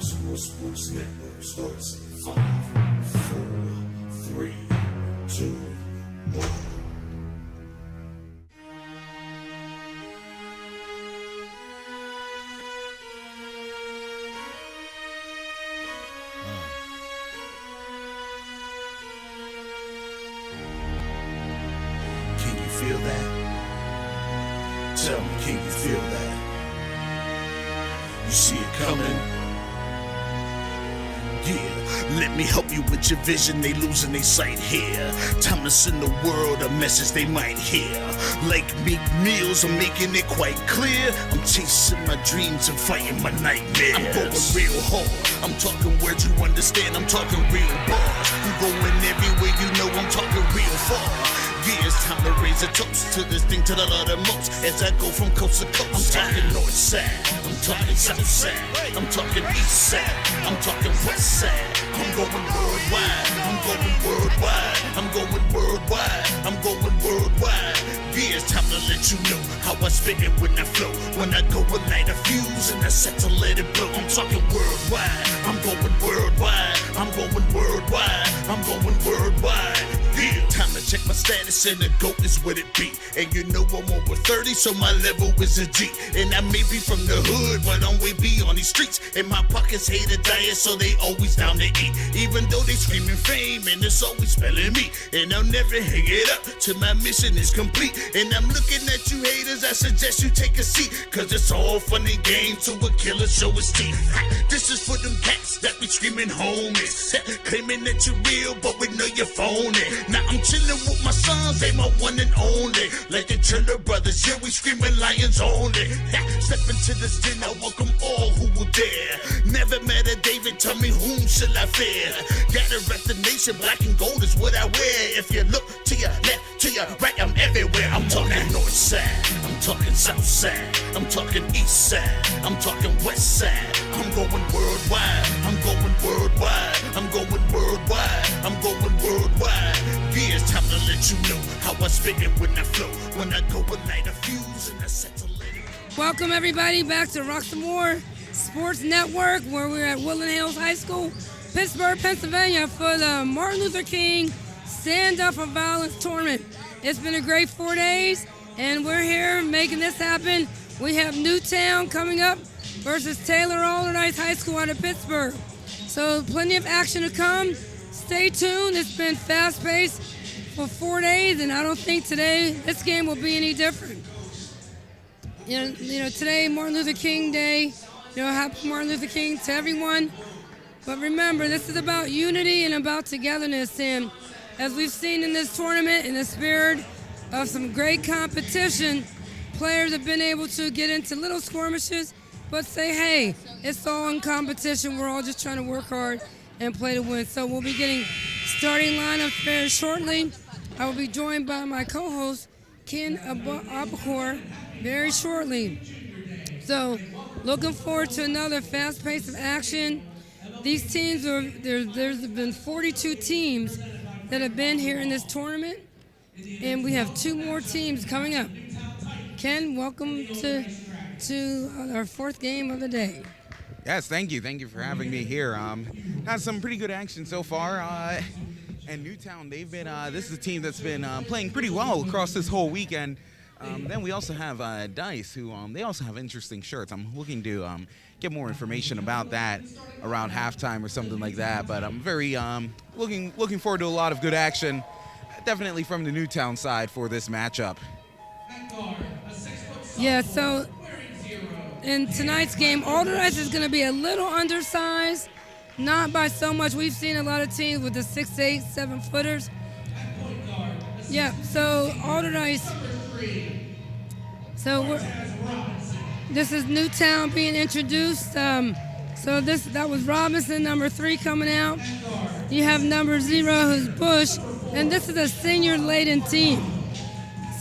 Sports Network starts in 5, 4, 3, 2, 1. Can you feel that? Tell me, can you feel that? You see it coming? Yeah, let me help you with your vision, they losing their sight here. Time to send the world a message they might hear. Like Meek Mills, I'm making it quite clear. I'm chasing my dreams and fighting my nightmares. I'm going real hard, I'm talking words you understand, I'm talking real bars. I'm going everywhere, you know I'm talking real far. Yeah, it's time to raise a toast to this thing to the Lord the most. As I go from coast to coast, I'm talking north side, I'm talking south side, I'm talking east side, I'm talking west side. I'm going worldwide, I'm going worldwide, I'm going worldwide, I'm going worldwide. Yeah, it's time to let you know how I spit it when I flow. When I go and light a fuse and I set to let it blow. I'm talking worldwide, I'm going worldwide, I'm going worldwide, I'm going worldwide. Yeah, time to check my status and the GOAT is what it be. And you know I'm over 30, so my level is a G. And I may be from the hood, but I'm way beyond these streets. And my pockets hate a diet, so they always down to eat. Even though they screaming fame, and it's always spelling me. And I'll never hang it up till my mission is complete. And I'm looking at you haters, I suggest you take a seat. Cause it's all fun and games till a killer show his teeth. This is for them cats that be screaming homies. Claiming that you're real, but we know you're phony. Now I'm chillin' with my sons, they my one and only. Like the Triller Brothers, yeah, we screamin' lions only. Step into this den, I welcome all who will dare. Never met a David, tell me whom shall I fear? Gotta rep the nation, black and gold is what I wear. If you look to your left, to your right, I'm everywhere. I'm talking north side, I'm talking south side, I'm talking east side, I'm talking west side. I'm going worldwide, I'm going worldwide, I'm going worldwide, I'm going worldwide. Yeah, it's time to let you know how I spit it when I flow. When I go and light a fuse and I set to let it go. Welcome everybody back to Rock Some More Sports Network, where we're at Woodland Hills High School, Pittsburgh, Pennsylvania, for the Martin Luther King Stand Up for Violence tournament. It's been a great 4 days, and we're here making this happen. We have Newtown coming up versus Taylor Allderdice High School out of Pittsburgh. So plenty of action to come. Stay tuned. It's been fast-paced for 4 days, and I don't think today this game will be any different. You know, today, Martin Luther King Day. Happy Martin Luther King to everyone. But remember, this is about unity and about togetherness. And as we've seen in this tournament, in the spirit of some great competition, players have been able to get into little skirmishes, but say, hey, it's all in competition. We're all just trying to work hard and play to win. So we'll be getting starting lineup very shortly. I will be joined by my co-host, Ken Abacor, very shortly. So looking forward to another fast pace of action. These teams there's been 42 teams that have been here in this tournament, and we have 2 more teams coming up. Ken, welcome to our 4th game of the day. Yes, thank you. Thank you for having me here. Had some pretty good action so far. And Newtown, they've been, this is a team that's been playing pretty well across this whole weekend. Then we also have Dice, who they also have interesting shirts. I'm looking to get more information about that around halftime or something like that. But I'm very looking forward to a lot of good action, definitely from the Newtown side for this matchup. Yeah, so in tonight's game, Allderdice is going to be a little undersized, not by so much. We've seen a lot of teams with the 6'8", 7-footers. Yeah, so Allderdice. So this is Newtown being introduced. So that was Robinson, number 3, coming out. You have number 0, who's Bush, and this is a senior-laden team.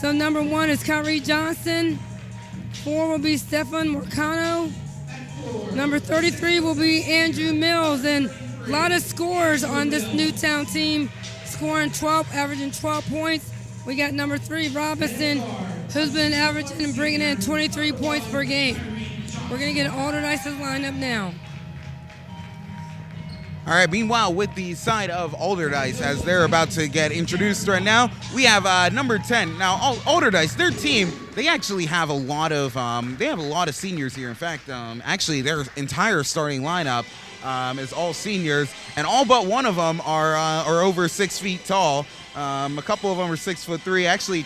So number 1 is Kyrie Johnston. 4 will be Stefan Morcano. Number 33 will be Andrew Mills, and a lot of scores on this Newtown team, scoring 12, averaging 12 points. We got number 3, Robinson, who's been averaging and bringing in 23 points per game. We're going to get Allderdice's lineup now. All right, meanwhile, with the side of Allderdice, as they're about to get introduced right now, we have number 10. Now, Allderdice, their team, they actually have a lot of seniors here. In fact, actually, their entire starting lineup is all seniors, and all but one of them are over 6 feet tall. A couple of them are 6'3". Actually,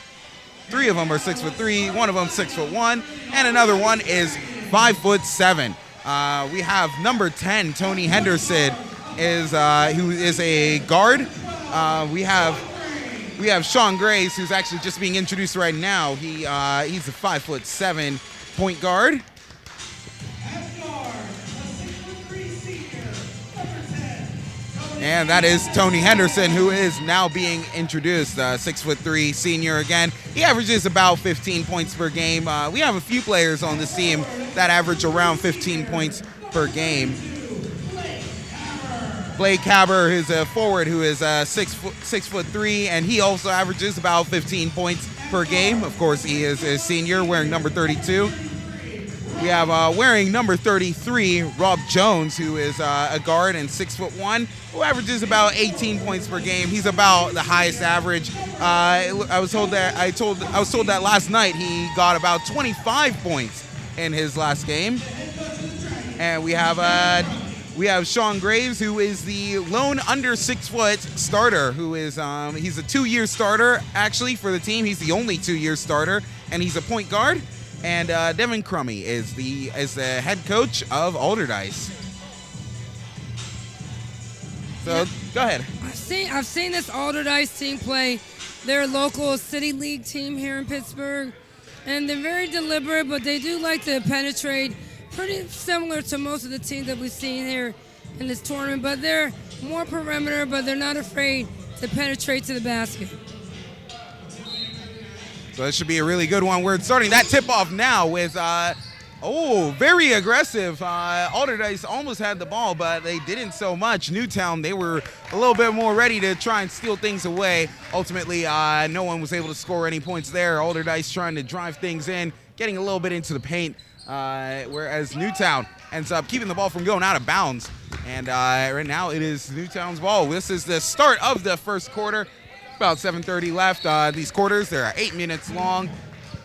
3 of them are 6'3". One of them 6'1", and another one is 5'7". We have number 10, Tony Henderson, who is a guard. We have Shawn Graves, who's actually just being introduced right now. He's a 5'7" point guard. And that is Tony Henderson, who is now being introduced, 6'3" senior again. He averages about 15 points per game. We have a few players on this team that average around 15 points per game. Blake Haber is a forward who is 6'3", and he also averages about 15 points per game. Of course, he is a senior wearing number 32. We have wearing number 33, Rob Jones, who is a guard and 6'1", who averages about 18 points per game. He's about the highest average. I was told that last night he got about 25 points in his last game. And we have Shawn Graves, who is the lone under 6 foot starter, who is he's a 2-year starter actually for the team. He's the only 2-year starter, and he's a point guard. And Devin Crummy is the head coach of Allderdice. So go ahead. I've seen this Allderdice team play. They're a local city league team here in Pittsburgh, and they're very deliberate, but they do like to penetrate. Pretty similar to most of the teams that we've seen here in this tournament, but they're more perimeter, but they're not afraid to penetrate to the basket. So this should be a really good one. We're starting that tip-off now with, very aggressive. Allderdice almost had the ball, but they didn't so much. Newtown, they were a little bit more ready to try and steal things away. Ultimately, no one was able to score any points there. Allderdice trying to drive things in, getting a little bit into the paint, whereas Newtown ends up keeping the ball from going out of bounds. And right now it is Newtown's ball. This is the start of the first quarter. About 7:30 left. These quarters, they're 8 minutes long.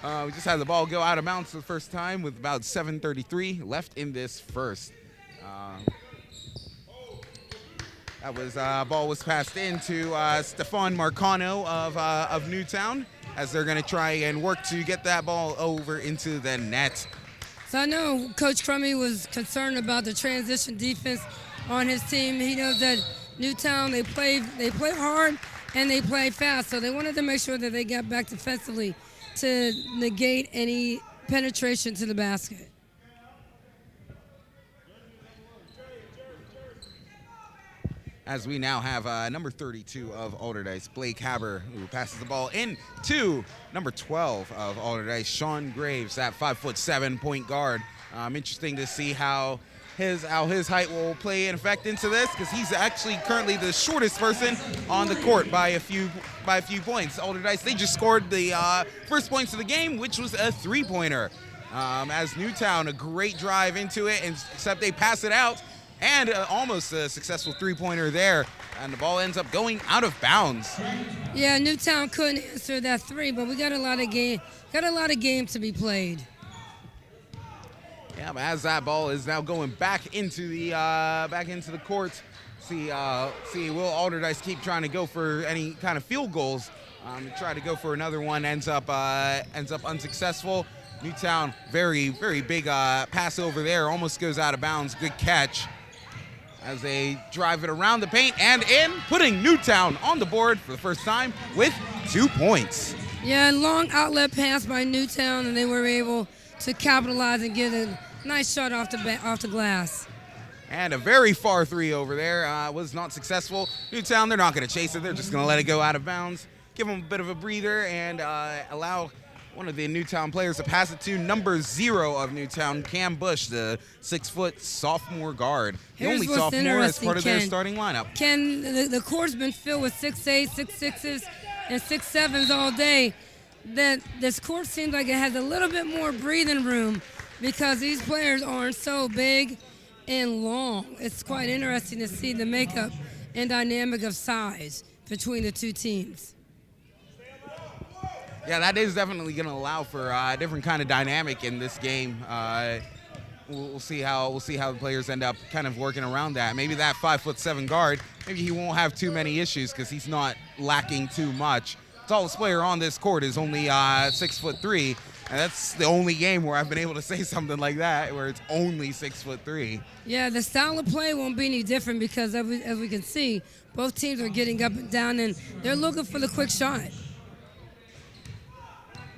We just had the ball go out of bounds for the first time with about 7:33 left in this first. Ball was passed into Stefan Marcano of Newtown, as they're going to try and work to get that ball over into the net. So I know Coach Crummy was concerned about the transition defense on his team. He knows that Newtown, they play hard and they play fast, so they wanted to make sure that they got back defensively to negate any penetration to the basket. As we now have number 32 of Allderdice, Blake Haber, who passes the ball in to number 12 of Allderdice, Shawn Graves, that 5'7" point guard. Interesting to see how his height will play an effect into this, because he's actually currently the shortest person on the court by a few points. Allderdice, they just scored the first points of the game, which was a 3-pointer. As Newtown, a great drive into it, except they pass it out, and almost a successful 3-pointer there, and the ball ends up going out of bounds. Yeah, Newtown couldn't answer that 3, but we got a lot of game to be played. Yeah, but as that ball is now going back into the court, see will Allderdice keep trying to go for any kind of field goals? Try to go for another one, ends up unsuccessful. Newtown, very, very big pass over there, almost goes out of bounds. Good catch as they drive it around the paint and in, putting Newtown on the board for the first time with 2 points. Yeah, long outlet pass by Newtown, and they were able to capitalize and get a nice shot off the glass. And a very far 3 over there was not successful. Newtown, they're not going to chase it. They're just going to let it go out of bounds, give them a bit of a breather, and allow one of the Newtown players to pass it to number 0 of Newtown, Cam Bush, the 6-foot sophomore guard. The only sophomore as part of their starting lineup. Ken, the court's been filled with 6'8", 6'6", and 6'7" all day. That this court seems like it has a little bit more breathing room, because these players aren't so big and long. It's quite interesting to see the makeup and dynamic of size between the two teams. Yeah, that is definitely going to allow for a different kind of dynamic in this game. We'll see how the players end up kind of working around that. Maybe that 5'7" guard, maybe he won't have too many issues because he's not lacking too much. The tallest player on this court is only 6'3", and that's the only game where I've been able to say something like that, where it's only 6'3". Yeah, the style of play won't be any different because as we can see, both teams are getting up and down, and they're looking for the quick shot.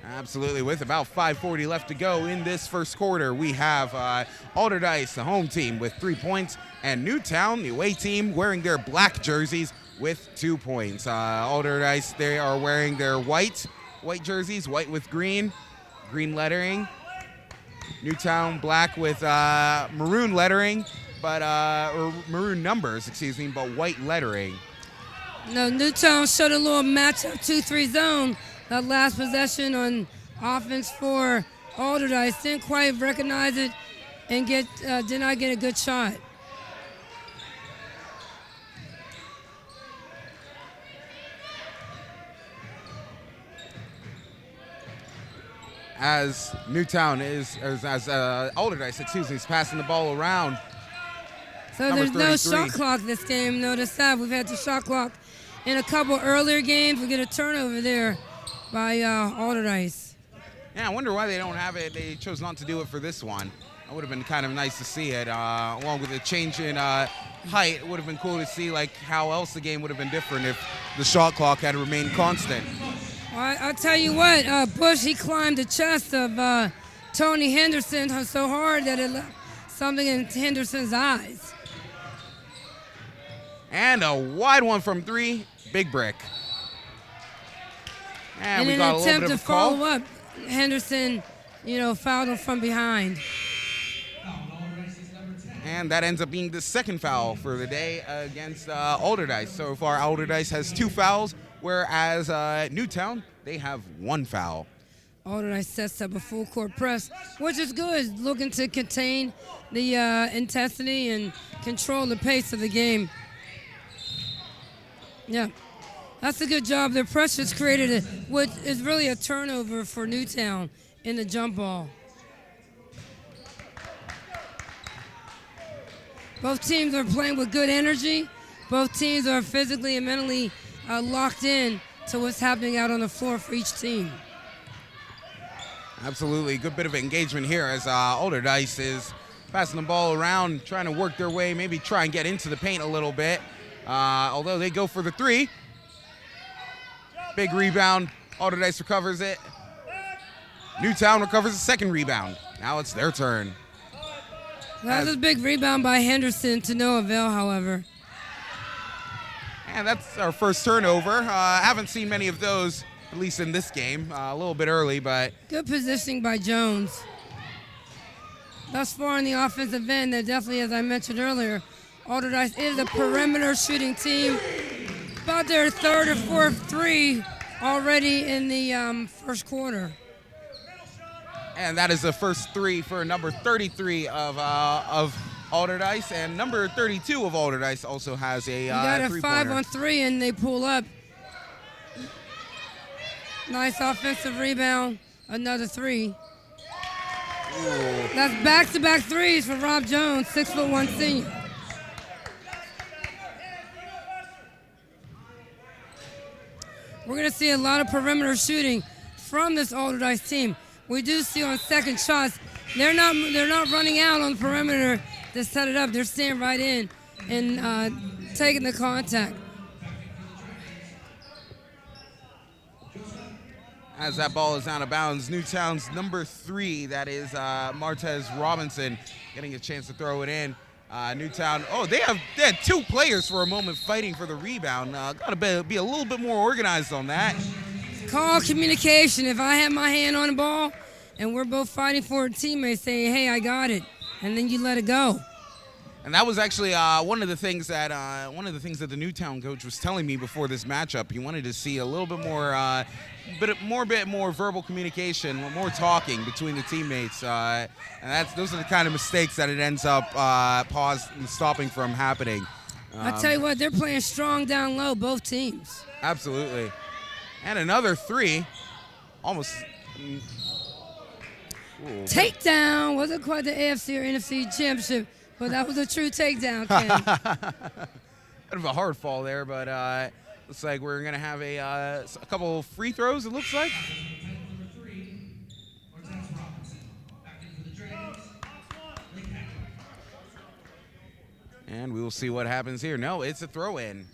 Absolutely. With about 5:40 left to go in this first quarter, we have Allderdice, the home team, with 3 points, and Newtown, the away team, wearing their black jerseys with 2 points. Allderdice, they are wearing their white jerseys, white with green lettering. Newtown, black with maroon lettering, or maroon numbers, but white lettering. No, Newtown showed a little matchup 2-3 zone. That last possession on offense for Allderdice, didn't quite recognize it and did not get a good shot. As Allderdice, is passing the ball around. So there's no shot clock this game. Notice that we've had the shot clock in a couple earlier games. We get a turnover there by Allderdice. Yeah, I wonder why they don't have it. They chose not to do it for this one. It would have been kind of nice to see it, along with the change in height. It would have been cool to see how else the game would have been different if the shot clock had remained constant. I'll tell you what, Bush, he climbed the chest of Tony Henderson so hard that it left something in Henderson's eyes. And a wide one from three, big brick. And we got a little bit of a call. In an attempt to follow up, Henderson, fouled him from behind. And that ends up being the second foul for the day against Allderdice. So far, Allderdice has 2 fouls, whereas Newtown, they have 1 foul. Allderdice sets up a full court press, which is good, looking to contain the intensity and control the pace of the game. Yeah. That's a good job. Their press just created what is really a turnover for Newtown in the jump ball. Both teams are playing with good energy. Both teams are physically and mentally locked in to what's happening out on the floor for each team. Absolutely. Good bit of engagement here as Allderdice is passing the ball around, trying to work their way, maybe try and get into the paint a little bit. Although they go for the 3. Big rebound. Allderdice recovers it. Newtown recovers the second rebound. Now it's their turn. That was a big rebound by Henderson to no avail, however. And that's our first turnover. Haven't seen many of those, at least in this game. A little bit early, but... Good positioning by Jones. Thus far in the offensive end, they're definitely, as I mentioned earlier, Allderdice is a perimeter shooting team. About their third or fourth 3 already in the first quarter. And that is the first 3 for number 33 of Allderdice, and number 32 of Allderdice also has a got a three-pointer. 5-on-3, and they pull up. Nice offensive rebound, another 3. Ooh. That's back-to-back 3s for Rob Jones, 6'1" senior. We're going to see a lot of perimeter shooting from this Allderdice team. We do see on second shots, they're not running out on the perimeter to set it up. They're staying right in and taking the contact. As that ball is out of bounds, Newtown's number 3, that is Martez Robinson, getting a chance to throw it in. Newtown, they had 2 players for a moment fighting for the rebound. Got to be a little bit more organized on that. Call communication. If I have my hand on the ball and we're both fighting for a teammate saying, hey, I got it, and then you let it go. And that was actually one of the things that the Newtown coach was telling me before this matchup. He wanted to see a little bit more verbal communication, more talking between the teammates, and those are the kind of mistakes that it ends up stopping from happening. I tell you what, they're playing strong down low, both teams. Absolutely, and another three, almost. Takedown wasn't quite the AFC or NFC championship, but that was a true takedown, Ken. Kind of a hard fall there, but looks like we're going to have a couple free throws, it looks like. And we will see what happens here. No, it's a throw-in.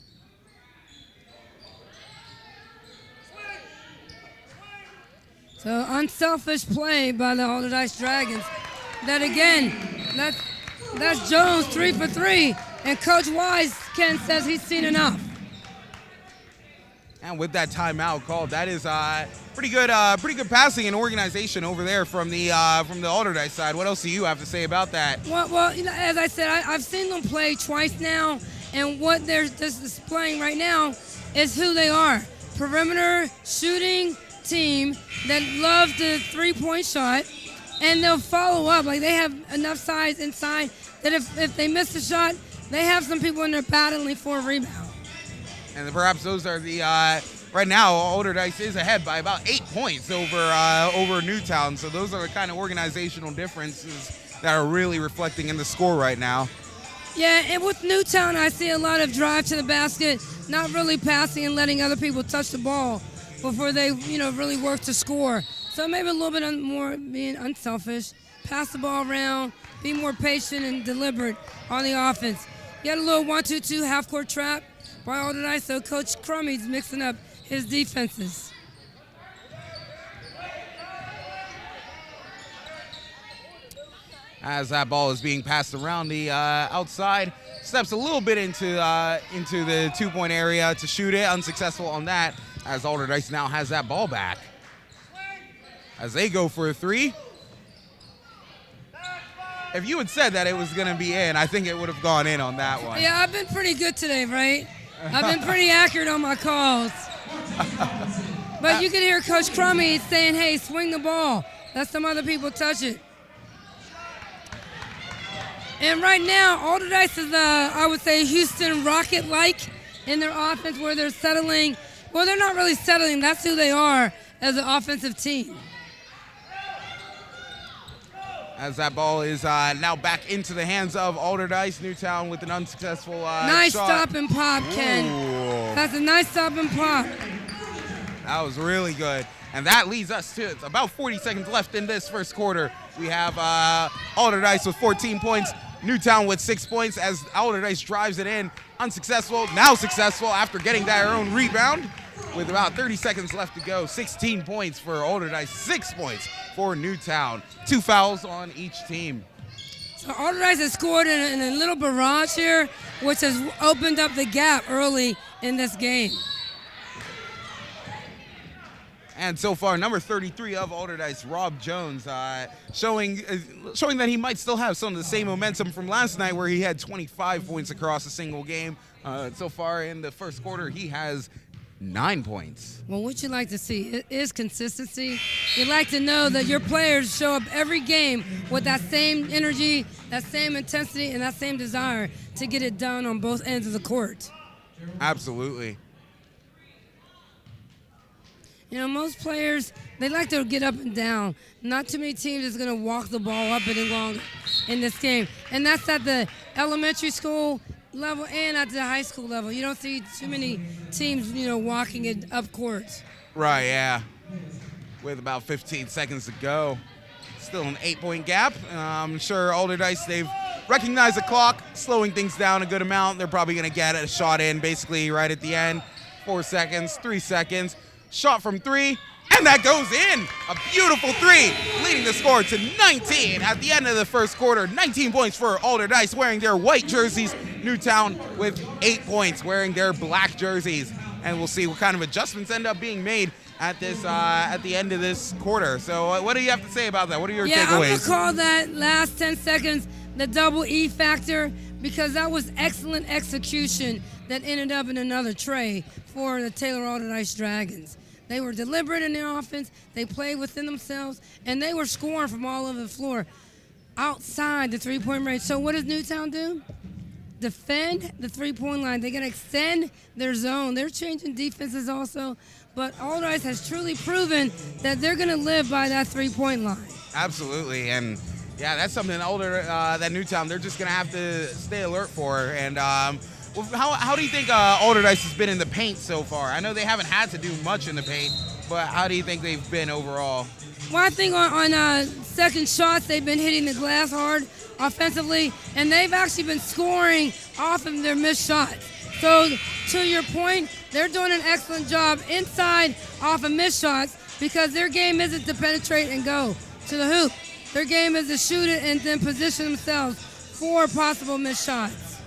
So unselfish play by the Allderdice Dragons. That again, that's Jones 3 for 3, and Coach Wise, Ken, says he's seen enough. And with that timeout called, that is pretty good passing and organization over there from the Allderdice side. What else do you have to say about that? Well, you know, as I said, I've seen them play twice now, and what they're just displaying right now is who they are. Perimeter shooting team that loves the three-point shot, and they'll follow up. Like, they have enough size inside that if they miss the shot, they have some people in there battling for a rebound. And perhaps those are the right now Allderdice is ahead by about 8 points over Newtown. So those are the kind of organizational differences that are really reflecting in the score right now. Yeah, and with Newtown, I see a lot of drive to the basket, not really passing and letting other people touch the ball before they, really work to score. So maybe a little bit more being unselfish, pass the ball around, be more patient and deliberate on the offense. You got a little 1-2-2 half-court trap by Allderdice, so Coach Crummey's mixing up his defenses. As that ball is being passed around the outside, steps a little bit into the two-point area to shoot it, unsuccessful on that, as Allderdice now has that ball back. As they go for a three. If you had said that it was going to be in, I think it would have gone in on that one. Yeah, I've been pretty good today, right? I've been pretty accurate on my calls. But you can hear Coach Crummey saying, hey, swing the ball. Let some other people touch it. And right now, Allderdice is, I would say, Houston Rocket-like in their offense where they're settling. Well, they're not really settling. That's who they are as an offensive team. As that ball is now back into the hands of Allderdice. Newtown with an unsuccessful nice shot. Stop and pop, Ken. Ooh. That's a nice stop and pop. That was really good. And that leads us to about 40 seconds left in this first quarter. We have Allderdice with 14 points, Newtown with 6 points as Allderdice drives it in. Unsuccessful, now successful after getting their own rebound. With about 30 seconds left to go, 16 points for Allderdice, 6 points for Newtown. 2 fouls on each team. So Allderdice has scored in a little barrage here, which has opened up the gap early in this game. And so far, number 33 of Allderdice, Rob Jones, showing that he might still have some of the same momentum from last night where he had 25 points across a single game. So far in the first quarter, he has 9 points. Well, what you like to see is consistency. You like to know that your players show up every game with that same energy, that same intensity, and that same desire to get it done on both ends of the court. Absolutely. Most players, they like to get up and down. Not too many teams is going to walk the ball up any longer in this game. And that's at the elementary school level and at the high school level. You don't see too many teams, walking it up court. Right, yeah. With about 15 seconds to go. Still an 8-point gap. I'm sure Allderdice, they've recognized the clock, slowing things down a good amount. They're probably going to get a shot in basically right at the end. 4 seconds, 3 seconds. Shot from 3, and that goes in. A beautiful 3, leading the score to 19 at the end of the first quarter. 19 points for Allderdice wearing their white jerseys. Newtown with 8 points wearing their black jerseys. And we'll see what kind of adjustments end up being made at the end of this quarter. So what do you have to say about that? What are your takeaways? I'm going to call that last 10 seconds the double E factor. because that was excellent execution that ended up in another tray for the Taylor Allderdice Dragons. They were deliberate in their offense, they played within themselves, and they were scoring from all over the floor outside the three-point range. So what does Newtown do? Defend the three-point line. They're going to extend their zone. They're changing defenses also, but Allderdice has truly proven that they're going to live by that three-point line. Absolutely, and yeah, that's something that Newtown, they're just going to have to stay alert for. And how do you think Allderdice has been in the paint so far? I know they haven't had to do much in the paint, but how do you think they've been overall? Well, I think on second shots, they've been hitting the glass hard offensively, and they've actually been scoring off of their missed shots. So, to your point, they're doing an excellent job inside off of missed shots because their game isn't to penetrate and go to the hoop. Their game is to shoot it and then position themselves for possible missed shots.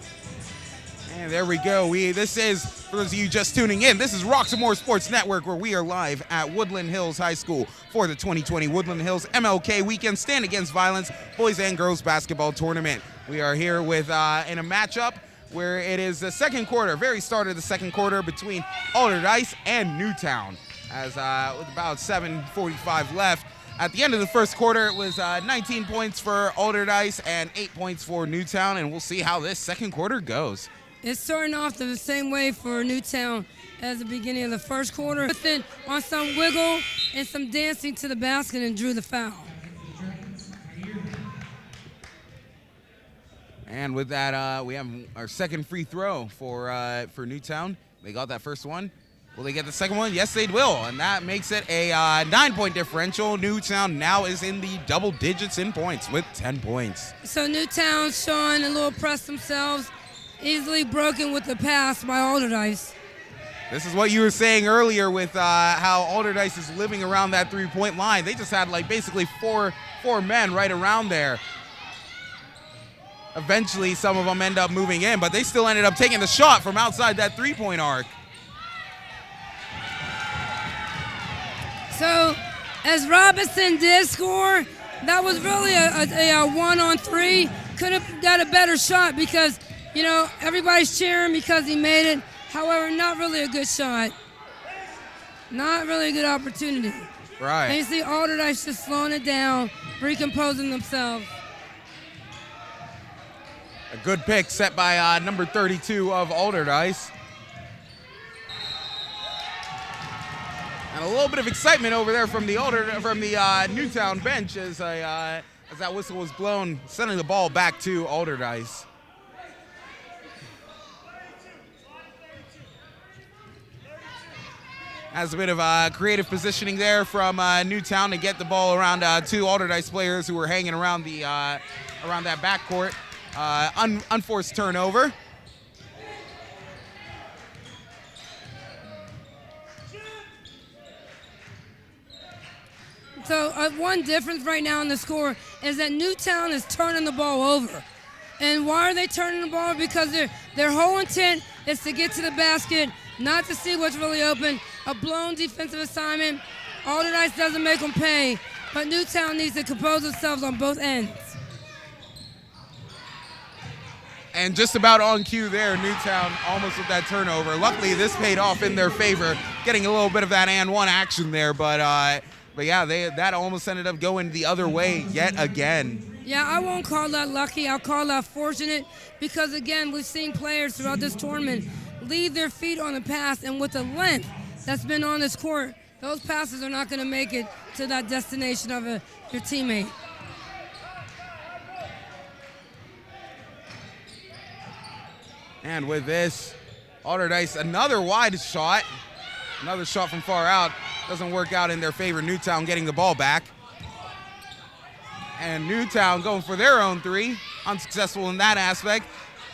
And there we go. This is, for those of you just tuning in, this is Roxamore Sports Network, where we are live at Woodland Hills High School for the 2020 Woodland Hills MLK Weekend Stand Against Violence Boys and Girls Basketball Tournament. We are here with in a matchup where it is the second quarter, very start of the second quarter between Allderdice and Newtown. As with about 7:45 left. At the end of the first quarter, it was 19 points for Allderdice and 8 points for Newtown, and we'll see how this second quarter goes. It's starting off the same way for Newtown as the beginning of the first quarter. But then on some wiggle and some dancing to the basket and drew the foul. And with that, we have our second free throw for Newtown. They got that first one. Will they get the second one? Yes, they will, and that makes it a 9-point differential. Newtown now is in the double digits in points with 10 points. So Newtown showing a little press themselves, easily broken with the pass by Allderdice. This is what you were saying earlier with how Allderdice is living around that three-point line. They just had like basically four men right around there. Eventually, some of them end up moving in, but they still ended up taking the shot from outside that three-point arc. So, as Robinson did score, that was really a one-on-three. Could have got a better shot because, you know, everybody's cheering because he made it. However, not really a good shot. Not really a good opportunity. Right. And you see Allderdice just slowing it down, recomposing themselves. A good pick set by number 32 of Allderdice. And a little bit of excitement over there from the Newtown bench as that whistle was blown, sending the ball back to Allderdice. Has a bit of creative positioning there from Newtown to get the ball around two Allderdice players who were hanging around the around that backcourt. Unforced turnover. So one difference right now in the score is that Newtown is turning the ball over. And why are they turning the ball? Because their whole intent is to get to the basket, not to see what's really open. A blown defensive assignment. Allderdice doesn't make them pay, but Newtown needs to compose themselves on both ends. And just about on cue there, Newtown almost with that turnover. Luckily, this paid off in their favor, getting a little bit of that and one action there. But yeah, that almost ended up going the other way yet again. Yeah, I won't call that lucky. I'll call that fortunate because, again, we've seen players throughout this tournament leave their feet on the pass, and with the length that's been on this court, those passes are not going to make it to that destination of your teammate. And with this, Allderdice, another wide shot. Another shot from far out. Doesn't work out in their favor. Newtown getting the ball back. And Newtown going for their own three. Unsuccessful in that aspect.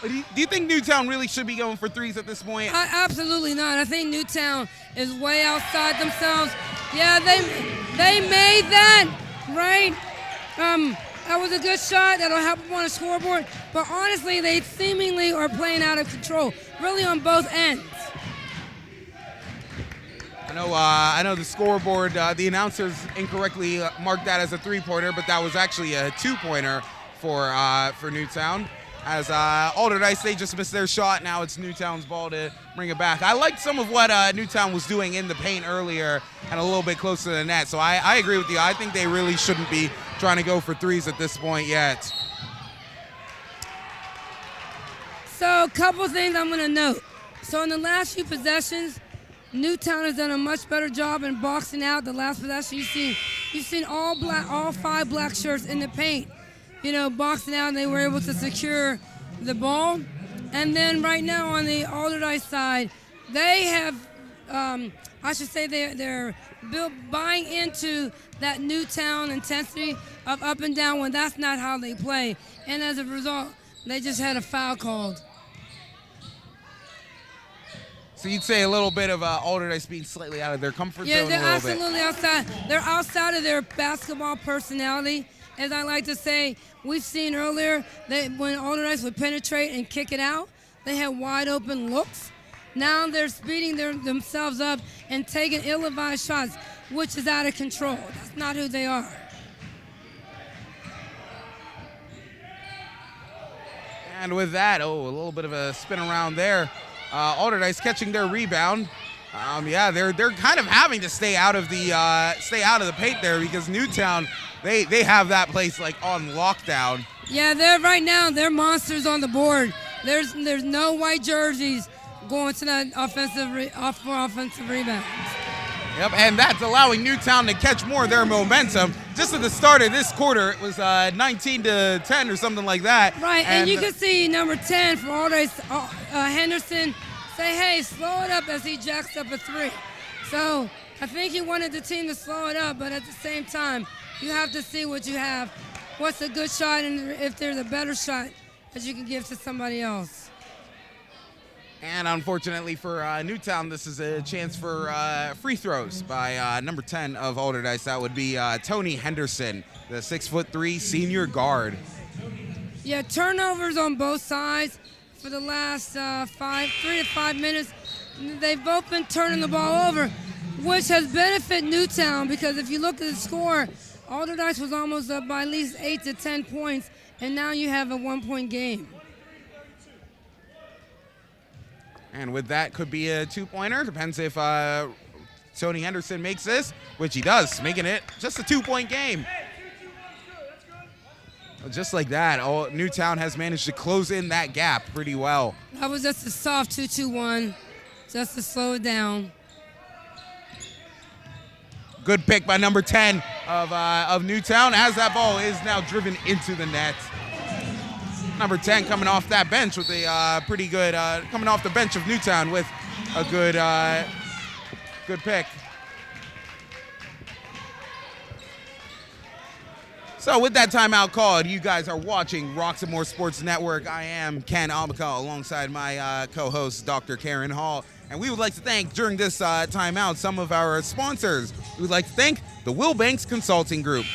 But do you think Newtown really should be going for threes at this point? Absolutely not. I think Newtown is way outside themselves. Yeah, they made that, right? That was a good shot. That'll help them on the scoreboard. But honestly, they seemingly are playing out of control, really on both ends. I know the scoreboard, the announcers incorrectly marked that as a three-pointer, but that was actually a two-pointer for Newtown. As Allderdice, they just missed their shot. Now it's Newtown's ball to bring it back. I liked some of what Newtown was doing in the paint earlier and a little bit closer to the net. So I agree with you. I think they really shouldn't be trying to go for threes at this point yet. So a couple things I'm going to note. So in the last few possessions, Newtown has done a much better job in boxing out the last possession. You've seen all 5 black shirts in the paint. Boxing out, and they were able to secure the ball. And then right now on the Allderdice side, they have, they're buying into that Newtown intensity of up and down when that's not how they play. And as a result, they just had a foul called. So you'd say a little bit of Allderdice being slightly out of their comfort zone a little bit. Yeah, they're absolutely outside. They're outside of their basketball personality. As I like to say, we've seen earlier that when Allderdice would penetrate and kick it out, they had wide open looks. Now they're speeding themselves up and taking ill-advised shots, which is out of control. That's not who they are. And with that, a little bit of a spin around there. Allderdice catching their rebound. They're kind of having to stay out of the paint there because Newtown, they have that place like on lockdown. Yeah, they're monsters on the board. There's no white jerseys going to that offensive rebound. Yep, and that's allowing Newtown to catch more of their momentum. Just at the start of this quarter, it was 19-10 or something like that. Right, and you can see number 10 for Allderdice, Henderson, say, hey, slow it up as he jacks up a 3. So I think he wanted the team to slow it up, but at the same time, you have to see what you have. What's a good shot, and if there's a better shot that you can give to somebody else. And unfortunately for Newtown, this is a chance for free throws by number 10 of Allderdice. That would be Tony Henderson, the 6'3" senior guard. Yeah, turnovers on both sides for the last 3 to 5 minutes. They've both been turning the ball over, which has benefited Newtown because if you look at the score, Allderdice was almost up by at least 8 to 10 points, and now you have a 1-point game. And with that, could be a 2-pointer. Depends if Tony Henderson makes this, which he does, making it just a 2-point game. Just like that, Newtown has managed to close in that gap pretty well. That was just a soft 2-2-1, just to slow it down. Good pick by number 10 of Newtown as that ball is now driven into the net. Number 10 coming off that bench with a pretty good, coming off the bench of Newtown with a good pick. So with that timeout called, you guys are watching Roxamore Sports Network. I am Ken Almacal alongside my co-host, Dr. Karen Hall. And we would like to thank, during this timeout, some of our sponsors. We would like to thank the Will Banks Consulting Group.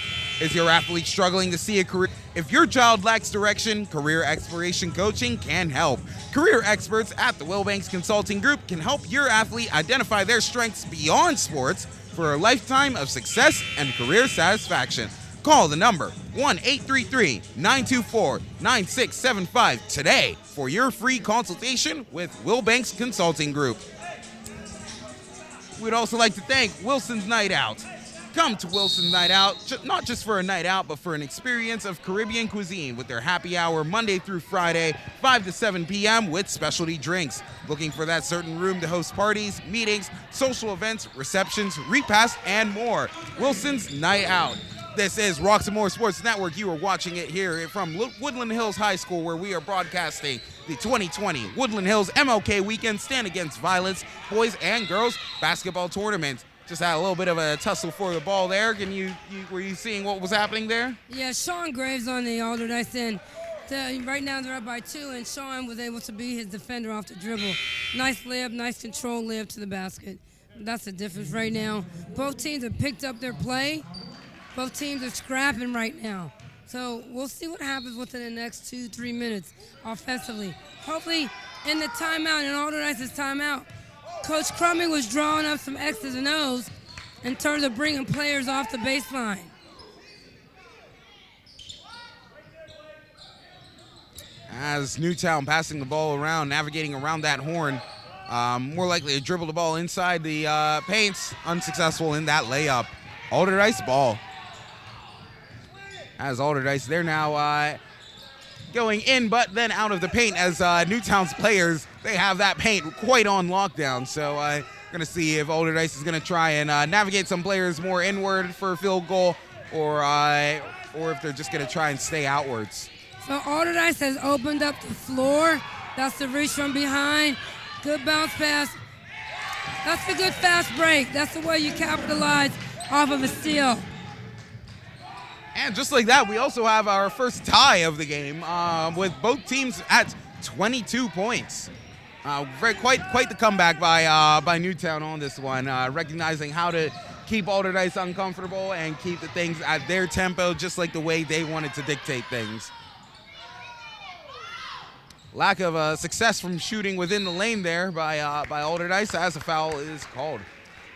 Is your athlete struggling to see a career? If your child lacks direction, Career Exploration Coaching can help. Career experts at the Will Banks Consulting Group can help your athlete identify their strengths beyond sports for a lifetime of success and career satisfaction. Call the number 1-833-924-9675 today for your free consultation with Will Banks Consulting Group. We'd also like to thank Wilson's Night Out. Come to Wilson's Night Out, not just for a night out, but for an experience of Caribbean cuisine with their happy hour Monday through Friday, 5 to 7 p.m. with specialty drinks. Looking for that certain room to host parties, meetings, social events, receptions, repasts, and more. Wilson's Night Out. This is Roxamore Sports Network. You are watching it here from Woodland Hills High School, where we are broadcasting the 2020 Woodland Hills MLK Weekend Stand Against Violence Boys and Girls Basketball Tournament. Just had a little bit of a tussle for the ball there. Were you seeing what was happening there? Yeah, Shawn Graves on the Allderdice end. Right now they're up by 2, and Shawn was able to be his defender off the dribble. Nice layup, nice control layup to the basket. That's the difference right now. Both teams have picked up their play. Both teams are scrapping right now. So we'll see what happens within the next 2-3 minutes offensively. Hopefully in the timeout, in Allderdice's timeout, Coach Crumming was drawing up some X's and O's in terms of bringing players off the baseline. As Newtown passing the ball around, navigating around that horn. More likely to dribble the ball inside the paints. Unsuccessful in that layup. Allderdice ball. As Allderdice, they're now going in, but then out of the paint as Newtown's players, they have that paint quite on lockdown. So going to see if Allderdice is going to try and navigate some players more inward for a field goal, or if they're just going to try and stay outwards. So Allderdice has opened up the floor. That's the reach from behind. Good bounce pass. That's a good fast break. That's the way you capitalize off of a steal. And just like that, we also have our first tie of the game with both teams at 22 points. Quite the comeback by Newtown on this one, recognizing how to keep Allderdice uncomfortable and keep the things at their tempo, just like the way they wanted to dictate things. Lack of success from shooting within the lane there by Allderdice as a foul is called.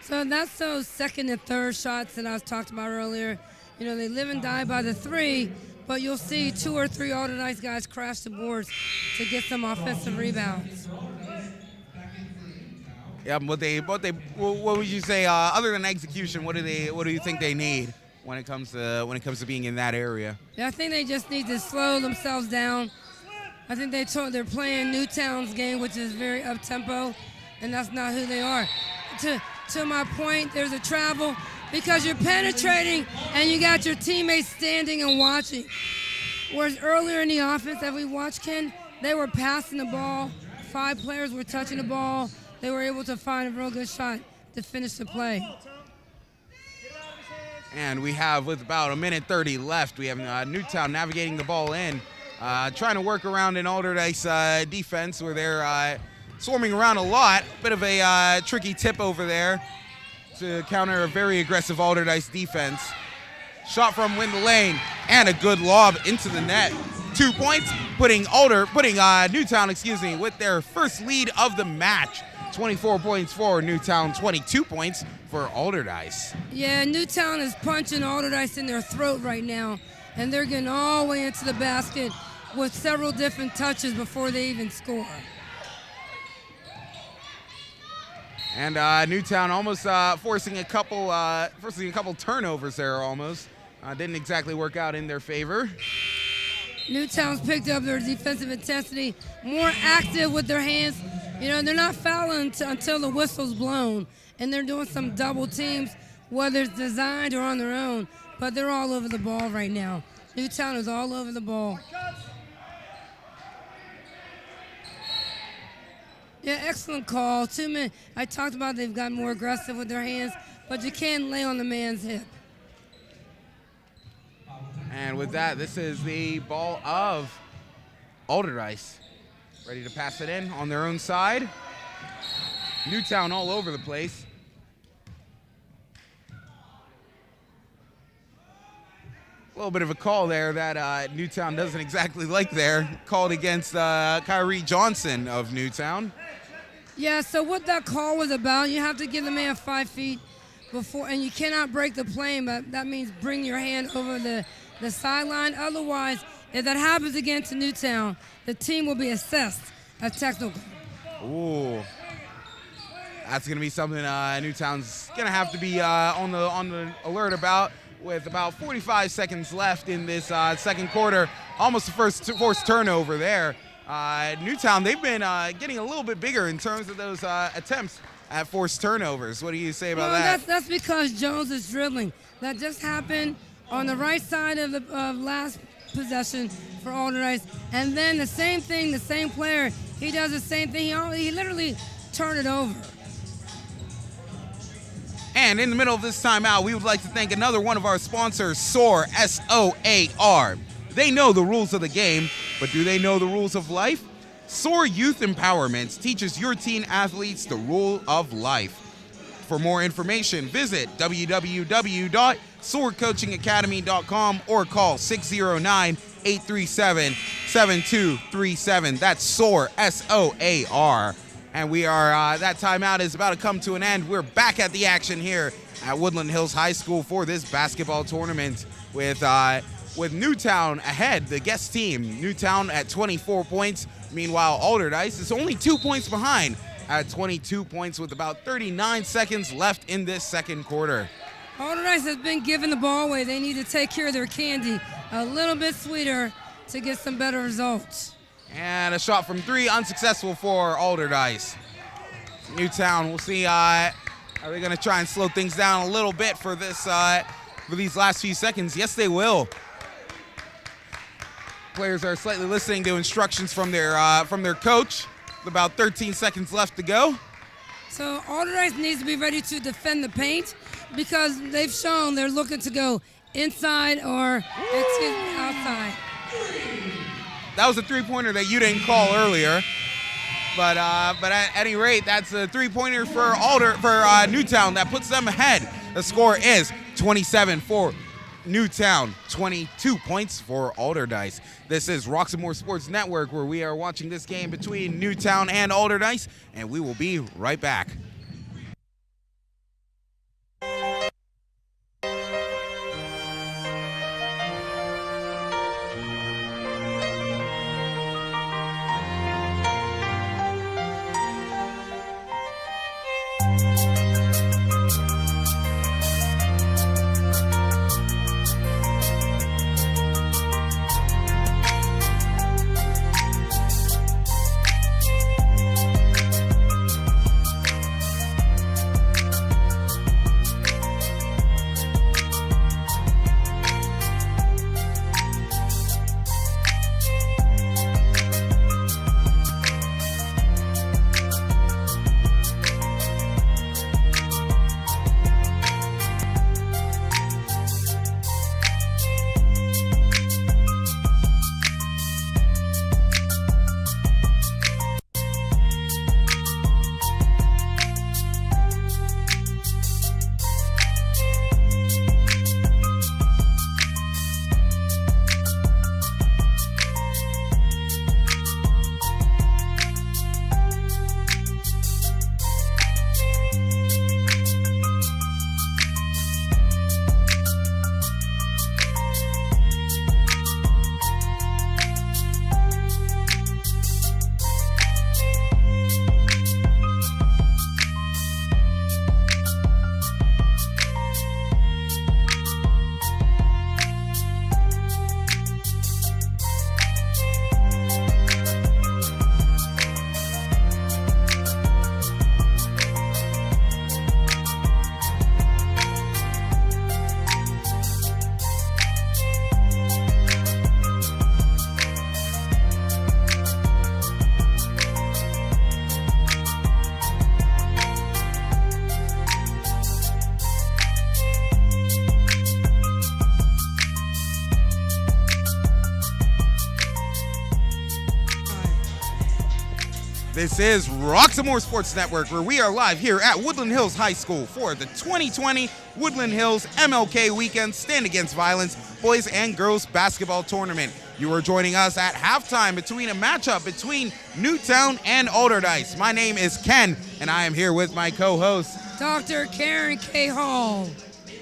So that's those second and third shots that I was talking about earlier. You know, they live and die by the three, but you'll see 2 or 3 Allderdice guys crash the boards to get some offensive rebounds. Yeah, what would you say other than execution? What do you think they need when it comes to being in that area? Yeah, I think they just need to slow themselves down. I think they're playing Newtown's game, which is very up-tempo, and that's not who they are. To my point, there's a travel because you're penetrating and you got your teammates standing and watching. Whereas earlier in the offense that we watched, Ken, they were passing the ball. 5 players were touching the ball. They were able to find a real good shot to finish the play. And we have, with about 1:30 left, we have Newtown navigating the ball in. Trying to work around an Allderdice defense where they're swarming around a lot. Bit of a tricky tip over there to counter a very aggressive Allderdice defense. Shot from within the lane and a good lob into the net. 2 points, putting Newtown, with their first lead of the match. 24 points for Newtown, 22 points for Allderdice. Yeah, Newtown is punching Allderdice in their throat right now, and they're getting all the way into the basket with several different touches before they even score. And Newtown almost forcing a couple turnovers there almost. Didn't exactly work out in their favor. Newtown's picked up their defensive intensity, more active with their hands. You know, they're not fouling until the whistle's blown, and they're doing some double teams, whether it's designed or on their own, but they're all over the ball right now. Newtown is all over the ball. Yeah, excellent call. 2 men. I talked about they've gotten more aggressive with their hands, but you can't lay on the man's hip. And with that, this is the ball of Allderdice. Ready to pass it in on their own side. Newtown all over the place. A little bit of a call there that Newtown doesn't exactly like there. Called against Kyrie Johnston of Newtown. Yeah, so what that call was about, you have to give the man 5 feet before, and you cannot break the plane, but that means bring your hand over the sideline. Otherwise, if that happens again to Newtown, the team will be assessed as technical. Ooh. That's going to be something Newtown's going to have to be on the alert about. With about 45 seconds left in this second quarter, almost the first forced turnover there. Newtown, they've been getting a little bit bigger in terms of those attempts at forced turnovers. What do you say about that? That's because Jones is dribbling. That just happened on the right side of the last possession for Allderdice. And then the same thing, the same player, he does the same thing. He literally turned it over. And in the middle of this timeout, we would like to thank another one of our sponsors, SOAR, S-O-A-R. They know the rules of the game, but do they know the rules of life? SOAR Youth Empowerment teaches your teen athletes the rule of life. For more information, visit www.soarcoachingacademy.com or call 609-837-7237. That's SOAR, S-O-A-R. And we are, that timeout is about to come to an end. We're back at the action here at Woodland Hills High School for this basketball tournament with with Newtown ahead, the guest team. Newtown at 24 points. Meanwhile, Allderdice is only 2 points behind at 22 points with about 39 seconds left in this second quarter. Allderdice has been giving the ball away. They need to take care of their candy a little bit sweeter to get some better results. And a shot from three, unsuccessful for Allderdice. Newtown, we'll see, are they going to try and slow things down a little bit for this, for these last few seconds? Yes, they will. Players are slightly listening to instructions from their coach. With about 13 seconds left to go. So Allderdice needs to be ready to defend the paint because they've shown they're looking to go inside or outside. That was a three-pointer that you didn't call earlier. But at any rate, that's a three-pointer for Newtown that puts them ahead. The score is 27 for Newtown, 22 points for Allderdice. This is Roxamore Sports Network, where we are watching this game between Newtown and Allderdice, and we will be right back. This is Roxamore Sports Network, where we are live here at Woodland Hills High School for the 2020 Woodland Hills MLK Weekend Stand Against Violence Boys and Girls Basketball Tournament. You are joining us at halftime between a matchup between Newtown and Allderdice. My name is Ken, and I am here with my co-host, Dr. Karen K. Hall.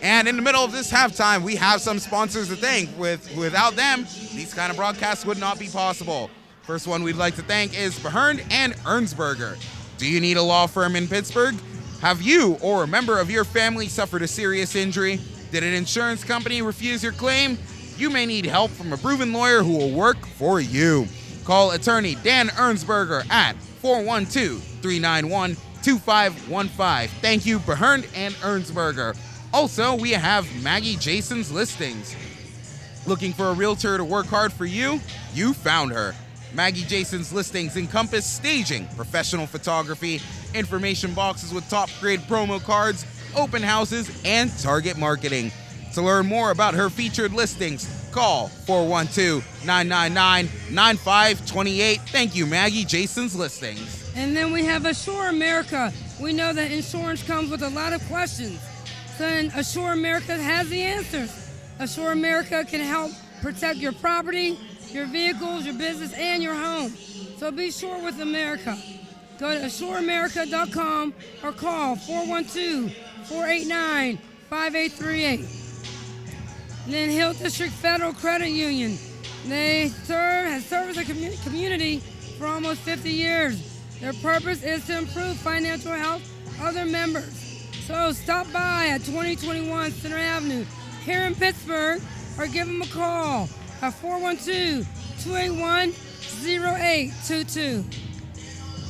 And in the middle of this halftime, we have some sponsors to thank. Without them, these kind of broadcasts would not be possible. First one we'd like to thank is Behern and Ernsberger. Do you need a law firm in Pittsburgh? Have you or a member of your family suffered a serious injury? Did an insurance company refuse your claim? You may need help from a proven lawyer who will work for you. Call attorney Dan Ernsberger at 412-391-2515. Thank you, Behern and Ernsberger. Also, we have Maggie Jason's Listings. Looking for a realtor to work hard for you? You found her. Maggie Jason's Listings encompass staging, professional photography, information boxes with top-grade promo cards, open houses, and target marketing. To learn more about her featured listings, call 412-999-9528. Thank you, Maggie Jason's Listings. And then we have Assure America. We know that insurance comes with a lot of questions. So Assure America has the answers. Assure America can help protect your property, your vehicles, your business, and your home. So be sure with America. Go to AssureAmerica.com or call 412-489-5838. Then Hill District Federal Credit Union. They have served as a community for almost 50 years. Their purpose is to improve financial health of their members. So stop by at 2021 Center Avenue here in Pittsburgh or give them a call at 412-281-0822.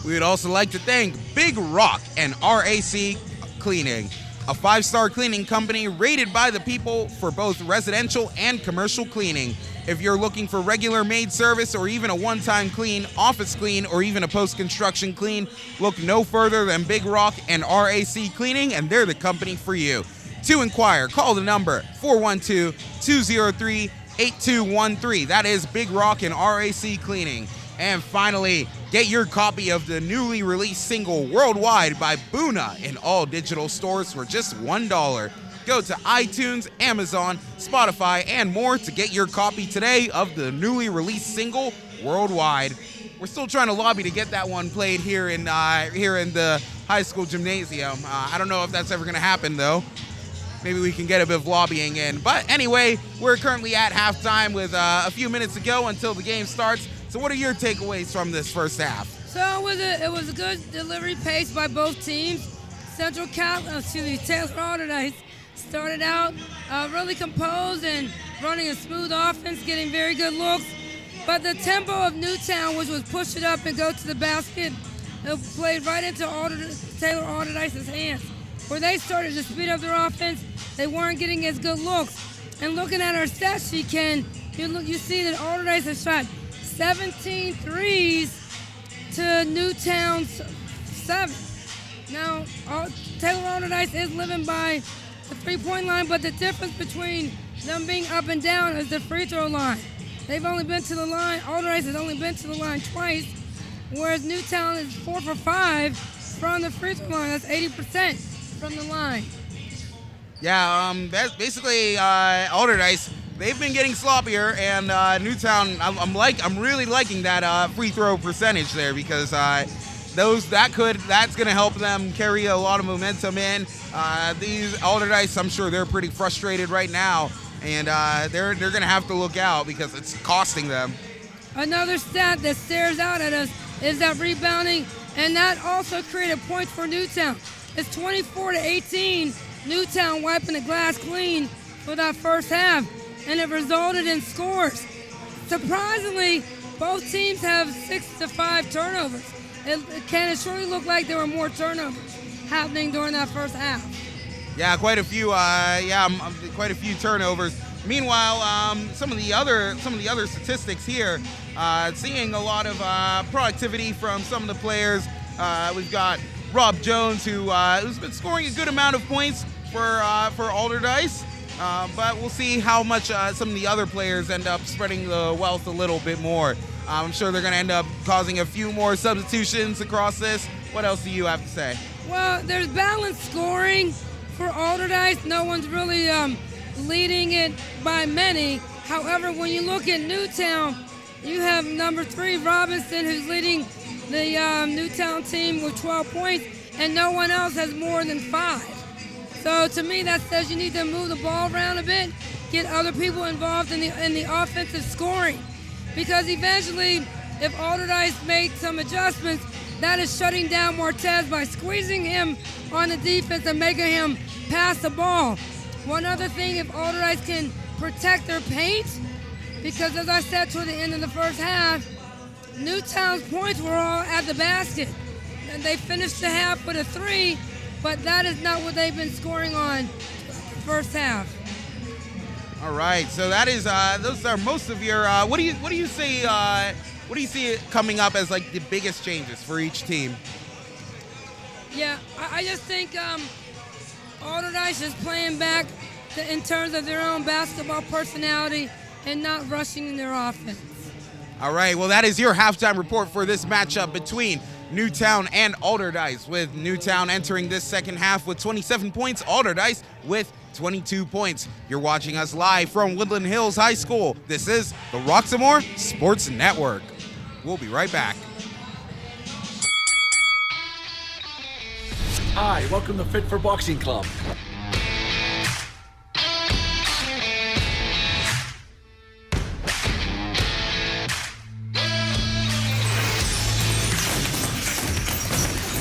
We would also like to thank Big Rock and RAC Cleaning, a 5-star cleaning company rated by the people for both residential and commercial cleaning. If you're looking for regular maid service or even a one-time clean, office clean, or even a post-construction clean, look no further than Big Rock and RAC Cleaning, and they're the company for you. To inquire, call the number 412-203-8213. That is Big Rock and RAC Cleaning. And finally, get your copy of the newly released single Worldwide by Boona in all digital stores for just $1. Go to iTunes, Amazon, Spotify, and more to get your copy today of the newly released single Worldwide. We're still trying to lobby to get that one played here in the high school gymnasium. I don't know if that's ever going to happen, though. Maybe we can get a bit of lobbying in. But anyway, we're currently at halftime with a few minutes to go until the game starts. So what are your takeaways from this first half? So it was a good delivery pace by both teams. Taylor Allderdice started out really composed and running a smooth offense, getting very good looks. But the tempo of Newtown, which was push it up and go to the basket, it played right into Taylor Allderdice's hands. Where they started to speed up their offense, they weren't getting as good looks. And looking at our stat sheet, Ken, you see that Allderdice has shot 17 threes to Newtown's 7. Now, Taylor Allderdice is living by the three-point line, but the difference between them being up and down is the free throw line. They've only been to the line, Allderdice has only been to the line twice, whereas Newtown is 4 for 5 from the free throw line. That's 80% from the line. Yeah, that's basically Allderdice. They've been getting sloppier, and Newtown. I'm really liking that free throw percentage there because that's going to help them carry a lot of momentum in. These Allderdice, I'm sure they're pretty frustrated right now, and they're going to have to look out because it's costing them. Another stat that stares out at us is that rebounding, and that also created points for Newtown. It's 24-18. Newtown wiping the glass clean for that first half, and it resulted in scores. Surprisingly, both teams have 6 to 5 turnovers. It surely looked like there were more turnovers happening during that first half. Yeah, quite a few. Quite a few turnovers. Meanwhile, some of the other statistics here, seeing a lot of productivity from some of the players. We've got Rob Jones, who's been scoring a good amount of points for Allderdice. But we'll see how much some of the other players end up spreading the wealth a little bit more. I'm sure they're going to end up causing a few more substitutions across this. What else do you have to say? Well, there's balanced scoring for Allderdice. No one's really leading it by many. However, when you look at Newtown, you have number 3, Robinson, who's leading the Newtown team with 12 points, and no one else has more than 5. So to me, that says you need to move the ball around a bit, get other people involved in the offensive scoring. Because eventually, if Allderdice made some adjustments, that is shutting down Martez by squeezing him on the defense and making him pass the ball. One other thing, if Allderdice can protect their paint, because as I said toward the end of the first half, Newtown's points were all at the basket. And they finished the half with a 3, but that is not what they've been scoring on the first half. All right, so that is those are most of your. What do you see? What do you see coming up as like the biggest changes for each team? Yeah, I just think Allderdice is playing back in terms of their own basketball personality and not rushing in their offense. All right, well, that is your halftime report for this matchup between Newtown and Allderdice, with Newtown entering this second half with 27 points, Allderdice with 22 points. You're watching us live from Woodland Hills High School. This is the Roxamore Sports Network. We'll be right back. Hi, welcome to Fit for Boxing Club.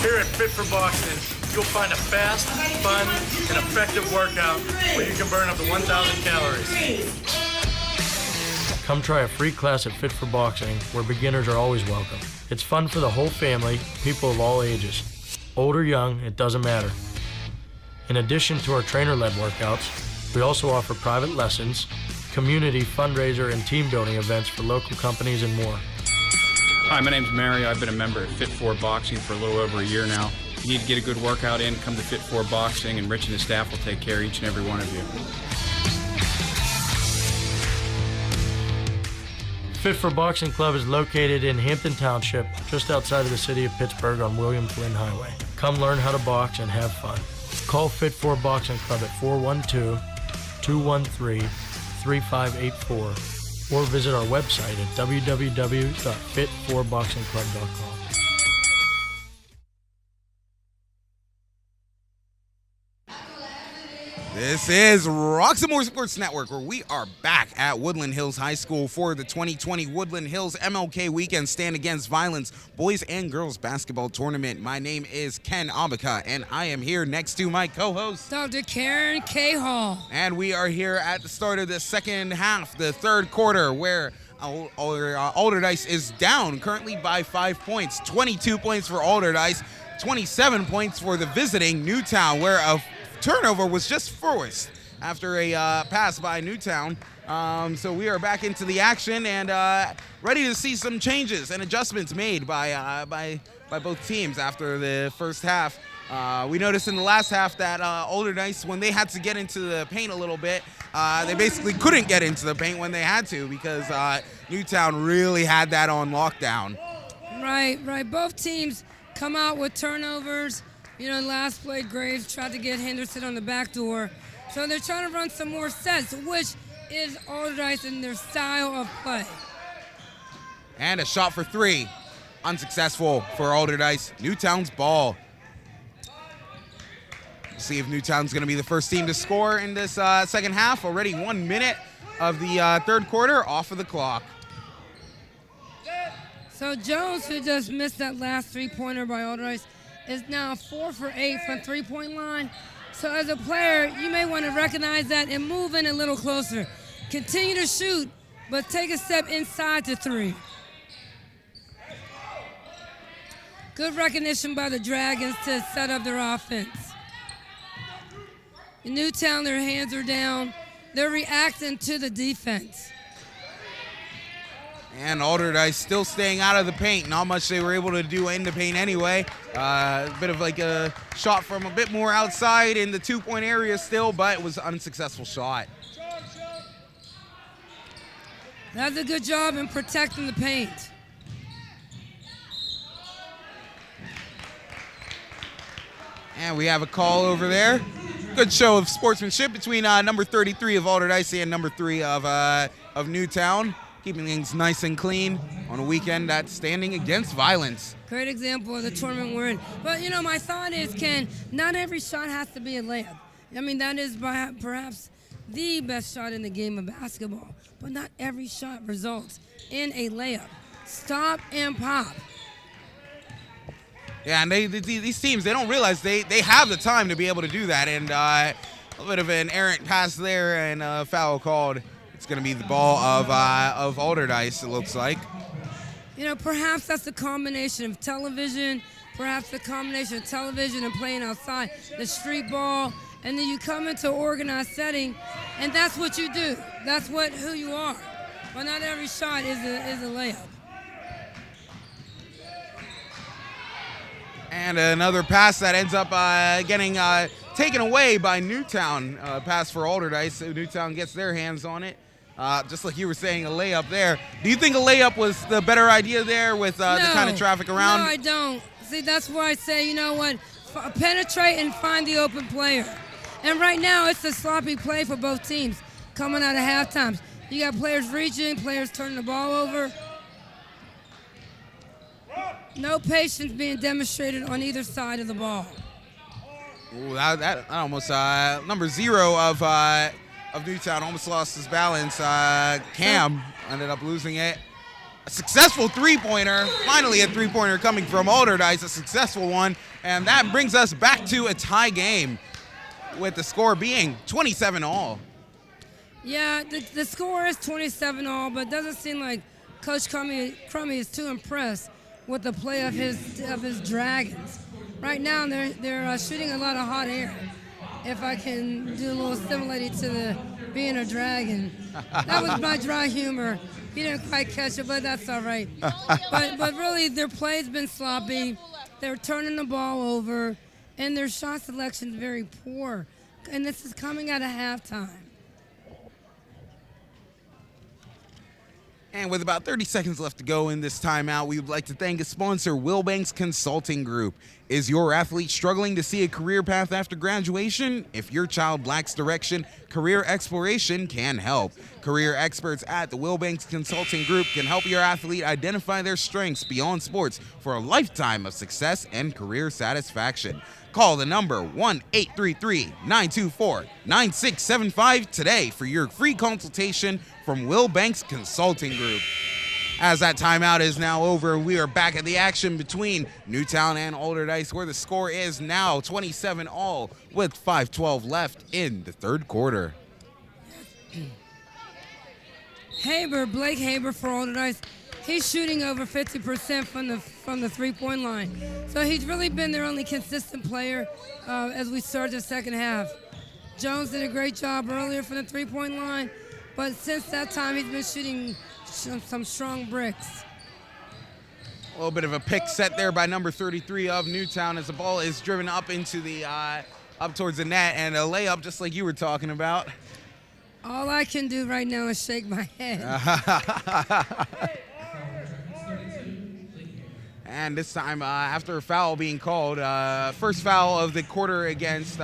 Here at Fit for Boxing, you'll find a fast, fun, and effective workout where you can burn up to 1,000 calories. Come try a free class at Fit for Boxing, where beginners are always welcome. It's fun for the whole family, people of all ages. Old or young, it doesn't matter. In addition to our trainer-led workouts, we also offer private lessons, community, fundraiser, and team building events for local companies and more. Hi, my name's Mario. I've been a member at Fit for Boxing for a little over a year now. If you need to get a good workout in, come to Fit for Boxing, and Rich and his staff will take care of each and every one of you. Fit for Boxing Club is located in Hampton Township, just outside of the city of Pittsburgh on William Flynn Highway. Come learn how to box and have fun. Call Fit for Boxing Club at 412-213-3584 or visit our website at www.fit4boxingclub.com. This is Roxamore Sports Network, where we are back at Woodland Hills High School for the 2020 Woodland Hills MLK Weekend Stand Against Violence Boys and Girls Basketball Tournament. My name is Ken Abaca, and I am here next to my co-host, Dr. Karen K. Hall. And we are here at the start of the second half, the third quarter, where Allderdice is down currently by 5 points. 22 points for Allderdice, 27 points for the visiting Newtown, where a turnover was just forced after a pass by Newtown. So we are back into the action and ready to see some changes and adjustments made by both teams after the first half. We noticed in the last half that Allderdice, when they had to get into the paint a little bit, they basically couldn't get into the paint when they had to because Newtown really had that on lockdown. Right. Both teams come out with turnovers. You know, last play, Graves tried to get Henderson on the back door. So they're trying to run some more sets, which is Allderdice in their style of play. And a shot for three. Unsuccessful for Allderdice. Newtown's ball. See if Newtown's going to be the first team to score in this second half. Already 1 minute of the third quarter off of the clock. So Jones, who just missed that last three-pointer by Allderdice, is now 4 for 8 from three-point line. So as a player, you may want to recognize that and move in a little closer. Continue to shoot, but take a step inside to three. Good recognition by the Dragons to set up their offense. In Newtown, their hands are down. They're reacting to the defense. And Allderdice still staying out of the paint. Not much they were able to do in the paint anyway. A bit of like a shot from a bit more outside in the two-point area still, but it was an unsuccessful shot. That's a good job in protecting the paint. And we have a call over there. Good show of sportsmanship between number 33 of Allderdice and number 3 of Newtown. Keeping things nice and clean on a weekend that's standing against violence. Great example of the tournament we're in. But, you know, my thought is, Ken, not every shot has to be a layup. I mean, that is perhaps the best shot in the game of basketball. But not every shot results in a layup. Stop and pop. Yeah, and these teams, they don't realize they have the time to be able to do that. And a little bit of an errant pass there and a foul called. It's going to be the ball of Allderdice, it looks like. You know, perhaps that's the combination of television, and playing outside, the street ball, and then you come into an organized setting, and that's what you do. That's who you are. But not every shot is a layup. And another pass that ends up getting taken away by Newtown. Pass for Allderdice. Newtown gets their hands on it. Just like you were saying, a layup there. Do you think a layup was the better idea there with the kind of traffic around? No, I don't. See, that's why I say, you know what, penetrate and find the open player. And right now, it's a sloppy play for both teams coming out of halftime. You got players reaching, players turning the ball over. No patience being demonstrated on either side of the ball. Ooh, that almost number 0 of Newtown almost lost his balance. Cam ended up losing it. A successful three-pointer. Finally a three-pointer coming from Allderdice, a successful one. And that brings us back to a tie game with the score being 27-all. Yeah, the score is 27-all, but it doesn't seem like Coach Crummy is too impressed with the play of his Dragons. Right now, they're shooting a lot of hot air. If I can do a little similarity to being a Dragon. That was my dry humor. He didn't quite catch it, but that's all right. But really, their play's been sloppy. They're turning the ball over, and their shot selection is very poor. And this is coming at a halftime. And with about 30 seconds left to go in this timeout, we would like to thank a sponsor, Wilbanks Consulting Group. Is your athlete struggling to see a career path after graduation? If your child lacks direction, Career Exploration can help. Career experts at the Wilbanks Consulting Group can help your athlete identify their strengths beyond sports for a lifetime of success and career satisfaction. Call the number 1-833-924-9675 today for your free consultation from Wilbanks Consulting Group. As that timeout is now over, we are back at the action between Newtown and Allderdice, where the score is now 27-all with 5:12 left in the third quarter. Blake Haber for Allderdice, he's shooting over 50% from the three-point line. So he's really been their only consistent player as we start the second half. Jones did a great job earlier from the three-point line, but since that time he's been shooting some strong bricks. A little bit of a pick set there by number 33 of Newtown as the ball is driven up into the up towards the net, and a layup just like you were talking about. All I can do right now is shake my head. And this time, after a foul being called, first foul of the quarter against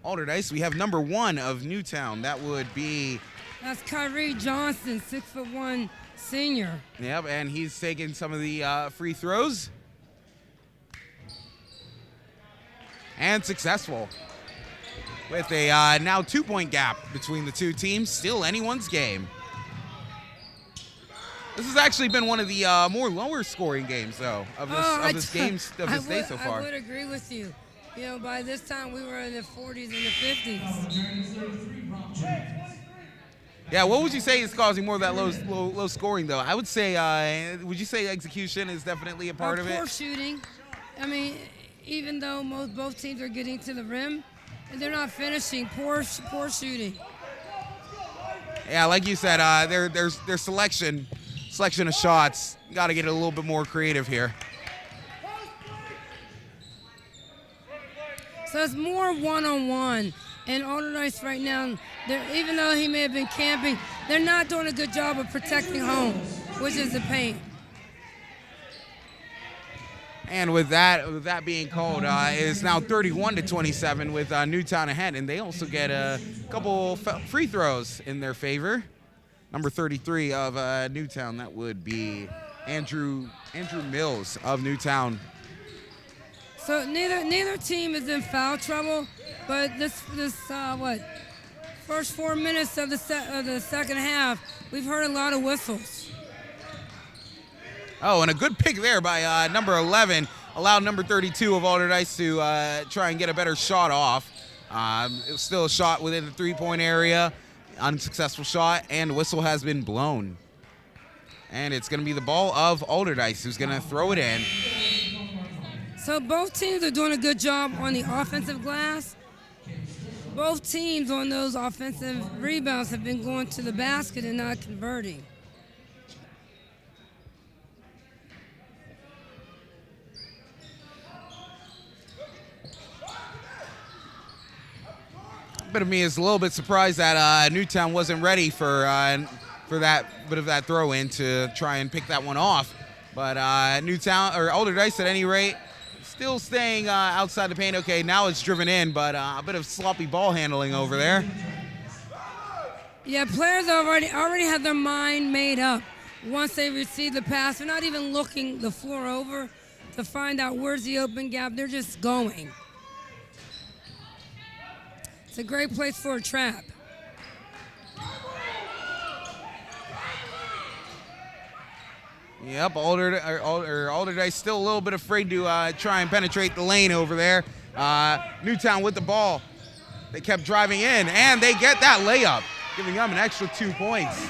Allderdice, we have number 1 of Newtown. That would be... That's Kyrie Johnston, 6'1" senior. Yep, and he's taking some of the free throws. And successful. With a now 2-point gap between the two teams. Still anyone's game. This has actually been one of the more lower scoring games, though, of this day so far. I would agree with you. You know, by this time we were in the 40s and the 50s. Yeah, what would you say is causing more of that low scoring, though? I would say, would you say execution is definitely a part of it? Poor shooting. I mean, even though both teams are getting to the rim, and they're not finishing. Poor shooting. Yeah, like you said, their selection of shots. You got to get a little bit more creative here. So it's more one-on-one. And Allderdice right now, even though he may have been camping, they're not doing a good job of protecting home, which is the paint. And with that being called, it's now 31-27 with Newtown ahead, and they also get a couple free throws in their favor. Number 33 of Newtown, that would be Andrew Mills of Newtown. So neither team is in foul trouble, but this first 4 minutes of the second half, we've heard a lot of whistles. Oh, and a good pick there by number 11. Allowed number 32 of Allderdice to try and get a better shot off. It was still a shot within the three-point area. Unsuccessful shot, and whistle has been blown. And it's going to be the ball of Allderdice who's going to throw it in. So both teams are doing a good job on the offensive glass. Both teams on those offensive rebounds have been going to the basket and not converting. Bit of me is a little bit surprised that Newtown wasn't ready for that bit of that throw in to try and pick that one off. But Newtown or Allderdice at any rate still staying outside the paint. Okay, now it's driven in, but a bit of sloppy ball handling over there. Yeah, players already have their mind made up. Once they receive the pass, they're not even looking the floor over to find out where's the open gap. They're just going. It's a great place for a trap. Yep, Allderdice still a little bit afraid to try and penetrate the lane over there. Newtown with the ball. They kept driving in, and they get that layup, giving them an extra 2 points.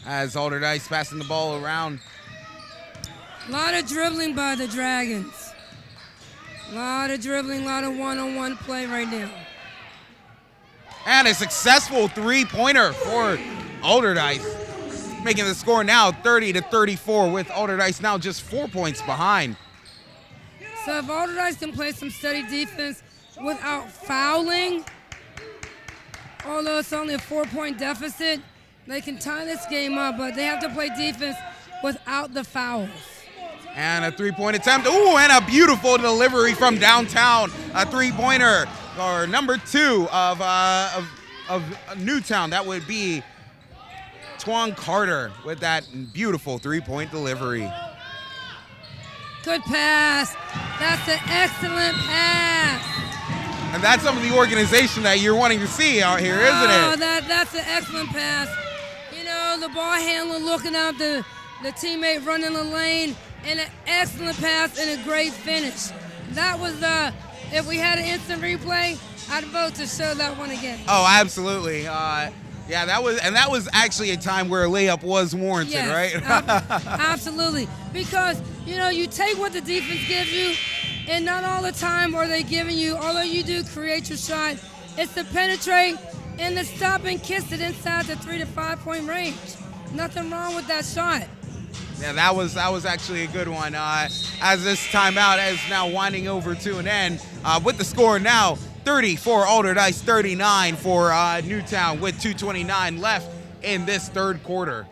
As Allderdice passing the ball around. A lot of dribbling by the Dragons. A lot of dribbling, a lot of one-on-one play right now. And a successful three-pointer for Allderdice, making the score now 30-34, with Allderdice now just 4 points behind. So if Allderdice can play some steady defense without fouling, although it's only a 4-point deficit, they can tie this game up, but they have to play defense without the fouls. And a three-point attempt. Ooh, and a beautiful delivery from downtown. A three-pointer, or number 2 of Newtown. That would be Twan Carter with that beautiful three-point delivery. Good pass. That's an excellent pass. And that's some of the organization that you're wanting to see out here, isn't it? That's an excellent pass. You know, the ball handler looking out the teammate running the lane, and an excellent pass and a great finish. That was, if we had an instant replay, I'd vote to show that one again. Oh, absolutely. Yeah, that was actually a time where a layup was warranted, yes, right? Absolutely. Because, you know, you take what the defense gives you, and not all the time are they giving you, although you do create your shot, it's to penetrate and to stop and kiss it inside the 3 to 5 point range. Nothing wrong with that shot. Yeah, that was actually a good one. As this timeout is now winding over to an end, with the score now 30 for Allderdice, 39 for Newtown, with 2:29 left in this third quarter.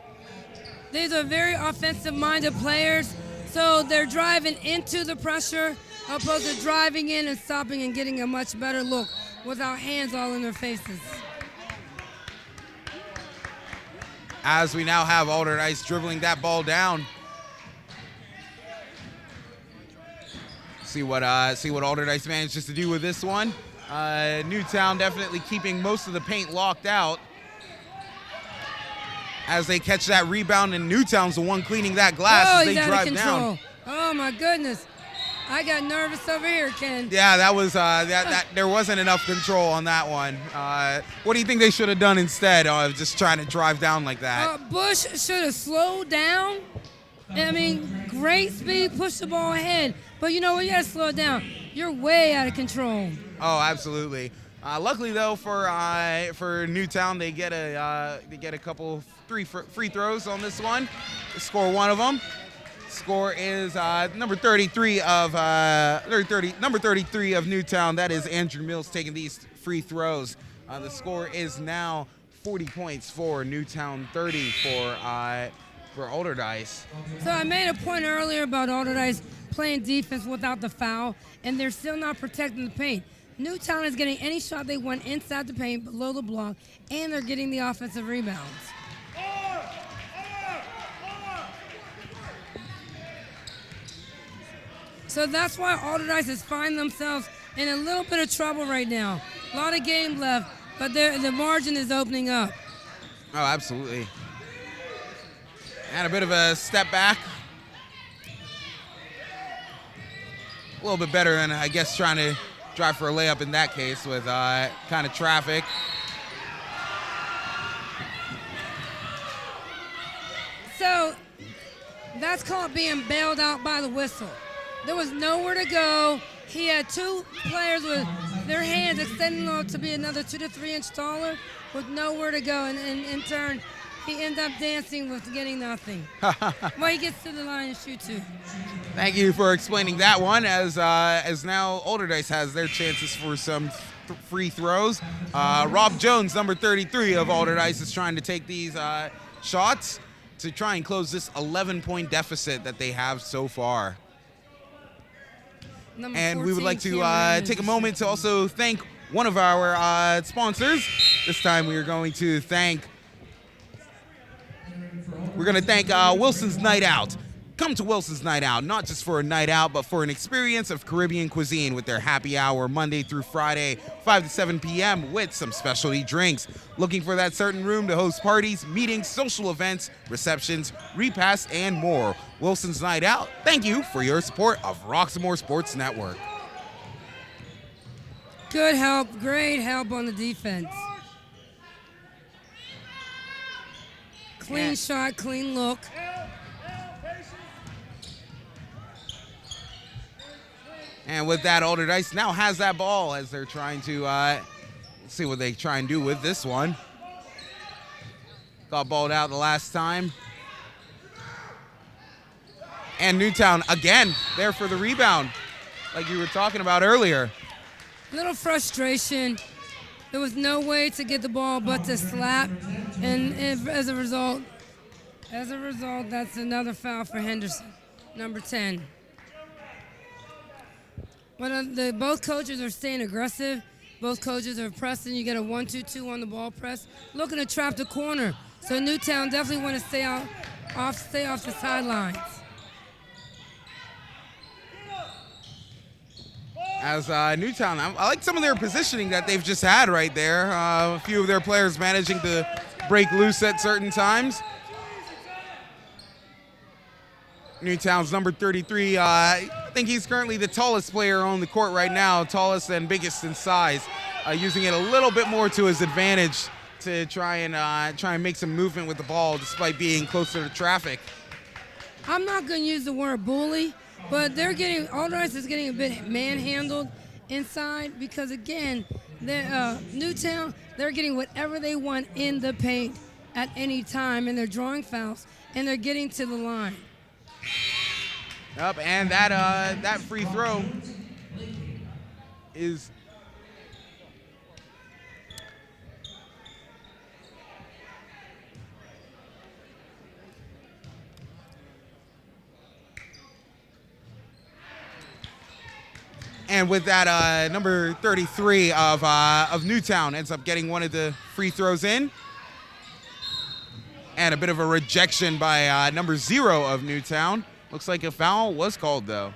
These are very offensive-minded players, so they're driving into the pressure opposed to driving in and stopping and getting a much better look without hands all in their faces. As we now have Allderdice dribbling that ball down. See what Allderdice manages to do with this one. Newtown definitely keeping most of the paint locked out as they catch that rebound, and Newtown's the one cleaning that glass as they drive down. Oh my goodness. I got nervous over here, Ken. Yeah, that was there wasn't enough control on that one. What do you think they should have done instead of just trying to drive down like that? Bush should have slowed down. I mean, great speed, push the ball ahead. But you know what? You got to slow it down. You're way out of control. Oh, absolutely. Luckily though for Newtown, they get a couple free throws on this one. They score one of them. Score is number 33 of Newtown. That is Andrew Mills taking these free throws. The score is now 40 points for Newtown, 30 for Allderdice. So I made a point earlier about Allderdice playing defense without the foul, and they're still not protecting the paint. Newtown is getting any shot they want inside the paint, below the block, and they're getting the offensive rebounds. So that's why Allderdice has find themselves in a little bit of trouble right now. A lot of game left, but the margin is opening up. Oh, absolutely. And a bit of a step back. A little bit better than, I guess, trying to drive for a layup in that case with kind of traffic. So that's called being bailed out by the whistle. There was nowhere to go. He had two players with their hands extending off to be another 2 to 3 inch taller with nowhere to go. And in turn, he ended up dancing with getting nothing. Well, he gets to the line and shoot too. Thank you for explaining that one, as now Allderdice has their chances for some free throws. Rob Jones, number 33 of Allderdice, is trying to take these shots to try and close this 11-point deficit that they have so far. And we would like to take a moment to also thank one of our sponsors. This time we're going to thank Wilson's Night Out, Come to Wilson's Night Out, not just for a night out, but for an experience of Caribbean cuisine with their happy hour Monday through Friday, 5 to 7 p.m. with some specialty drinks. Looking for that certain room to host parties, meetings, social events, receptions, repasts, and more. Wilson's Night Out, thank you for your support of Roxamore Sports Network. Good help, great help on the defense. Clean shot, clean look. And with that, Allderdice now has that ball as they're trying to see what they try and do with this one. Got balled out the last time. And Newtown again there for the rebound, like you were talking about earlier. Little frustration. There was no way to get the ball but to slap, and as a result, that's another foul for Henderson, number 10. But both coaches are staying aggressive. Both coaches are pressing. You get a 1-2-2 on the ball press, looking to trap the corner. So Newtown definitely want to stay off the sidelines. As Newtown, I like some of their positioning that they've just had right there. A few of their players managing to break loose at certain times. Newtown's number 33, I think he's currently the tallest player on the court right now, tallest and biggest in size, using it a little bit more to his advantage to try and make some movement with the ball despite being closer to traffic. I'm not going to use the word bully, but Allderdice is getting a bit manhandled inside because, again, Newtown, they're getting whatever they want in the paint at any time, and they're drawing fouls, and they're getting to the line. Up, and that free throw is and with that number 33 of Newtown ends up getting one of the free throws in. And a bit of a rejection by number 0 of Newtown. Looks like a foul was called, though.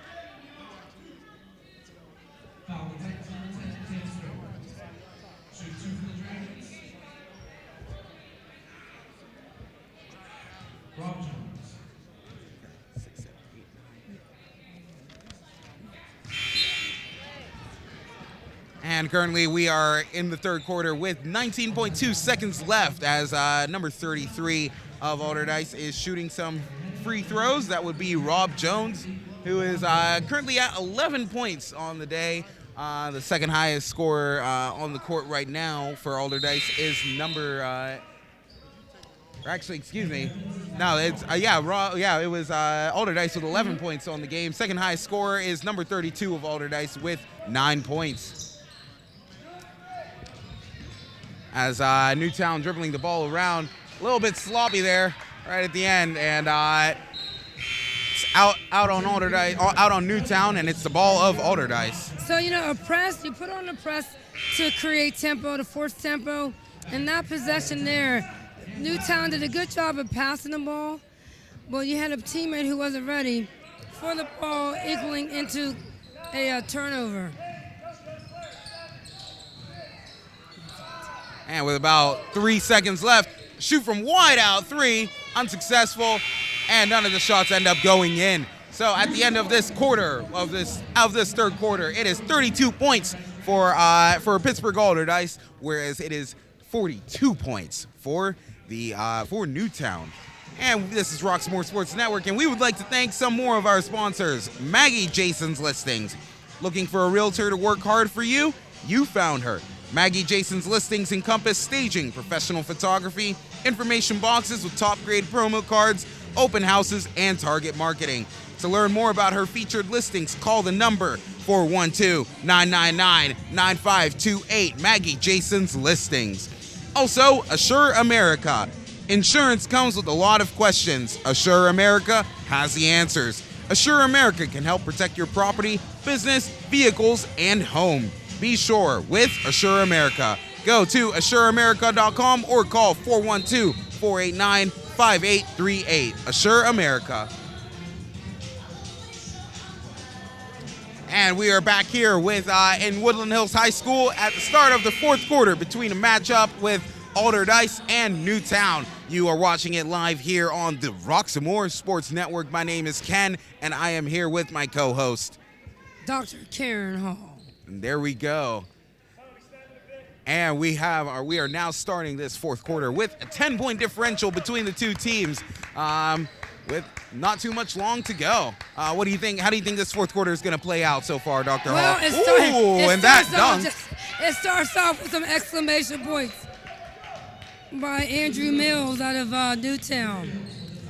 And currently we are in the third quarter with 19.2 seconds left as number 33 of Allderdice is shooting some free throws. That would be Rob Jones, who is currently at 11 points on the day. The second highest scorer on the court right now for Allderdice is number actually, excuse me. No, it's it was Allderdice with 11 points on the game. Second highest scorer is number 32 of Allderdice with 9 points. As Newtown dribbling the ball around, a little bit sloppy there right at the end, and it's out on Allderdice, out on Newtown, and it's the ball of Allderdice. So, a press, you put on a press to create tempo, to force tempo, and that possession there, Newtown did a good job of passing the ball, but you had a teammate who wasn't ready for the ball, equaling into a turnover. And with about 3 seconds left, shoot from wide out 3, unsuccessful, and none of the shots end up going in. So at the end of this quarter, of this third quarter, it is 32 points for Pittsburgh Allderdice, whereas it is 42 points for Newtown. And this is Roxamore Sports Network, and we would like to thank some more of our sponsors. Maggie Jason's Listings. Looking for a realtor to work hard for you? You found her. Maggie Jason's Listings encompass staging, professional photography, information boxes with top-grade promo cards, open houses, and target marketing. To learn more about her featured listings, call the number 412-999-9528, Maggie Jason's Listings. Also, Assure America. Insurance comes with a lot of questions. Assure America has the answers. Assure America can help protect your property, business, vehicles, and home. Be sure with Assure America. Go to AssureAmerica.com or call 412-489-5838. Assure America. And we are back here with in Woodland Hills High School at the start of the fourth quarter between a matchup with Allderdice and Newtown. You are watching it live here on the Roxamore Sports Network. My name is Ken, and I am here with my co-host, Dr. Karen Hall. And there we go. And we are now starting this fourth quarter with a 10-point differential between the two teams, with not too much long to go. What do you think? How do you think this fourth quarter is going to play out so far, Dr. Hall? It starts off with some exclamation points by Andrew Mills out of Newtown.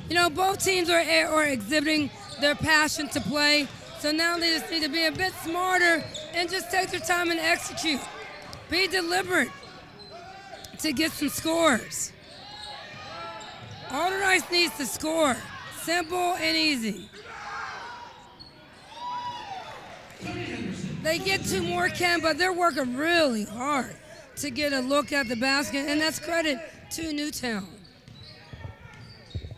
You know, both teams are exhibiting their passion to play, so now they just need to be a bit smarter and just take their time and execute. Be deliberate to get some scores. Allderdice needs to score. Simple and easy. They get two more, Ken, but they're working really hard to get a look at the basket, and that's credit to Newtown.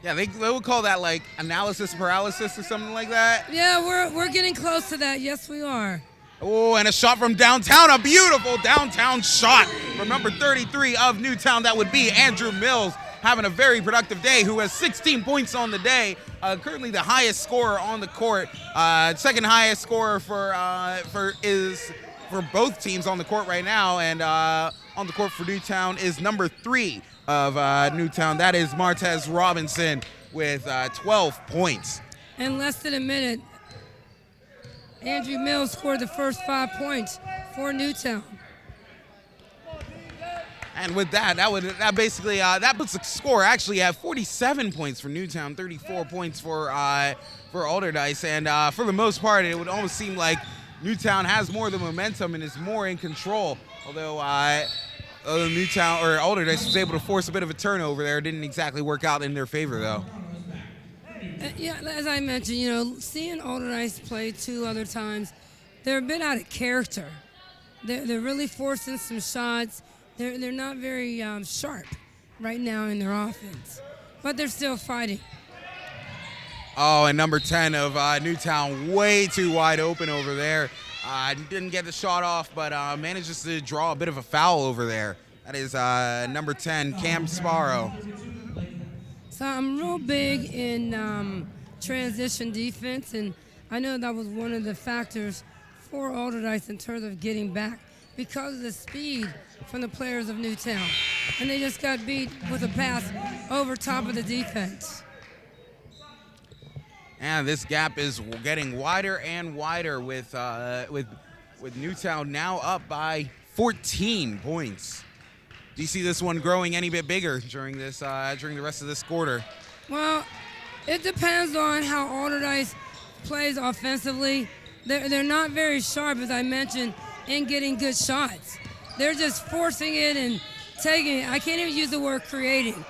Yeah, they would call that like analysis paralysis or something like that. Yeah, we're getting close to that. Yes, we are. Oh, and a shot from downtown, a beautiful downtown shot from number 33 of Newtown. That would be Andrew Mills, having a very productive day, who has 16 points on the day, currently the highest scorer on the court. Second highest scorer for both teams on the court right now, and on the court for Newtown is number 3 of Newtown. That is Martez Robinson with 12 points. In less than a minute, Andrew Mills scored the first 5 points for Newtown. And with that puts the score actually at 47 points for Newtown, 34 points for Allderdice. And for the most part, it would almost seem like Newtown has more of the momentum and is more in control. Although Newtown or Allderdice was able to force a bit of a turnover there. It didn't exactly work out in their favor, though. Yeah, as I mentioned, you know, seeing Allderdice play 2 other times, they're a bit out of character. They're really forcing some shots. They're not very sharp right now in their offense, but they're still fighting. Oh, and number 10 of Newtown, way too wide open over there. Didn't get the shot off, but manages to draw a bit of a foul over there. That is number 10, Cam Sparrow. So I'm real big in transition defense, and I know that was one of the factors for Allderdice in terms of getting back because of the speed from the players of Newtown. And they just got beat with a pass over top of the defense. And this gap is getting wider and wider with Newtown now up by 14 points. Do you see this one growing any bit bigger during the rest of this quarter? Well, it depends on how Allderdice plays offensively. They're not very sharp, as I mentioned, in getting good shots. They're just forcing it and taking it. I can't even use the word creating.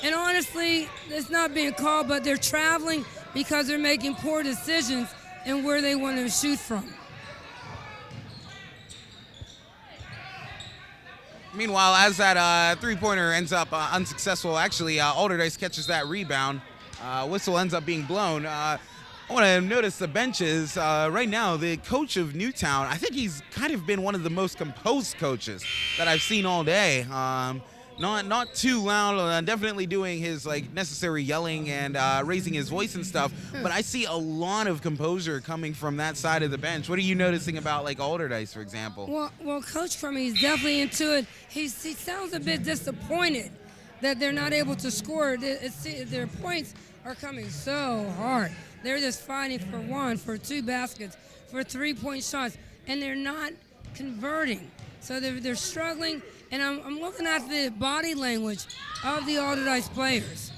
And honestly, it's not being called, but they're traveling because they're making poor decisions in where they want to shoot from. Meanwhile, as that three-pointer ends up unsuccessful, actually, Allderdice catches that rebound. Whistle ends up being blown. I want to notice the benches. Right now, the coach of Newtown, I think he's kind of been one of the most composed coaches that I've seen all day. Not too loud, definitely doing his necessary yelling and raising his voice and stuff. But I see a lot of composure coming from that side of the bench. What are you noticing about Allderdice, for example? Well, Coach Crummy, he's definitely into it. He sounds a bit disappointed that they're not able to score. Their points are coming so hard. They're just fighting for 1, for 2 baskets, for 3-point shots, and they're not converting. So they're struggling. And I'm looking at the body language of the Allderdice players.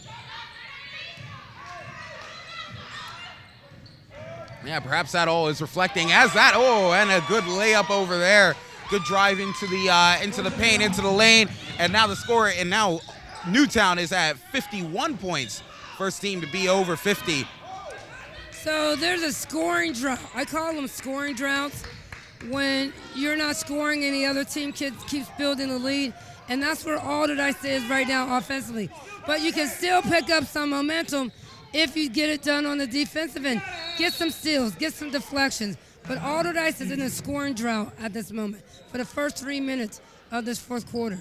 Yeah, perhaps that all is reflecting as that. Oh, and a good layup over there. Good drive into the paint, into the lane, and now the score. And now Newtown is at 51 points. First team to be over 50. So there's a scoring drought. I call them scoring droughts. When you're not scoring and the other team keeps building the lead, and that's where Allderdice is right now offensively. But you can still pick up some momentum if you get it done on the defensive end. Get some steals, get some deflections, But Allderdice is in a scoring drought at this moment for the first 3 minutes of this fourth quarter.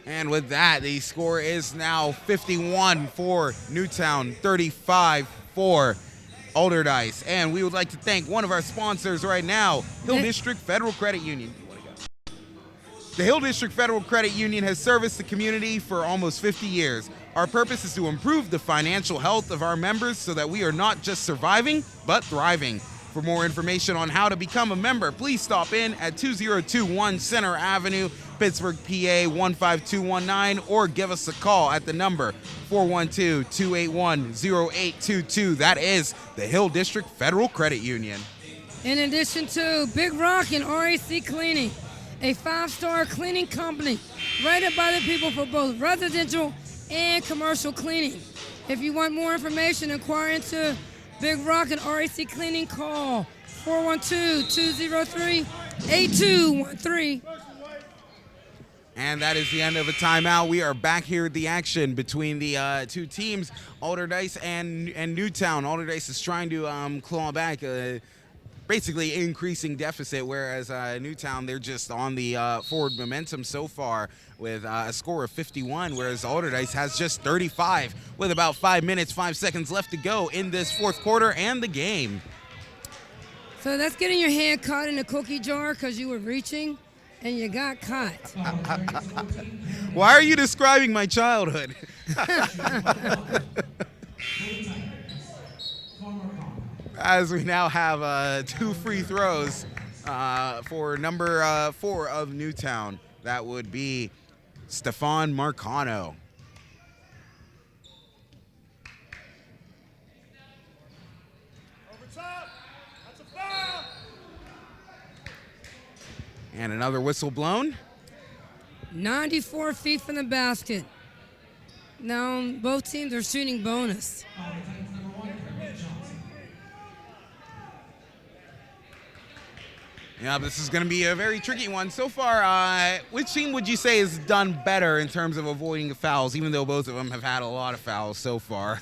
And with that, the score is now 51 for Newtown, 35 for Allderdice. And we would like to thank one of our sponsors right now, Hill District Federal Credit Union. The Hill District Federal Credit Union has serviced the community for almost 50 years. Our purpose is to improve the financial health of our members so that we are not just surviving, but thriving. For more information on how to become a member, please stop in at 2021 Center Avenue, Pittsburgh, PA 15219, or give us a call at the number 412-281-0822. That is the Hill District Federal Credit Union. In addition to Big Rock and RAC Cleaning, a 5-star cleaning company rated by the people for both residential and commercial cleaning. If you want more information, inquire into Big Rock and RAC Cleaning, call 412-203-8213. And that is the end of a timeout. We are back here at the action between the two teams, Allderdice and Newtown. Allderdice is trying to claw back, basically increasing deficit, whereas Newtown, they're just on the forward momentum so far with a score of 51, whereas Allderdice has just 35 with about 5 minutes, 5 seconds left to go in this fourth quarter and the game. So that's getting your hand caught in a cookie jar because you were reaching and you got caught. Why are you describing my childhood? As we now have 2 free throws for number 4 of Newtown. That would be Stefan Marcano. Over top. That's a foul. And another whistle blown. 94 feet from the basket. Now both teams are shooting bonus. Yeah, this is going to be a very tricky one. So far, which team would you say has done better in terms of avoiding fouls, even though both of them have had a lot of fouls so far?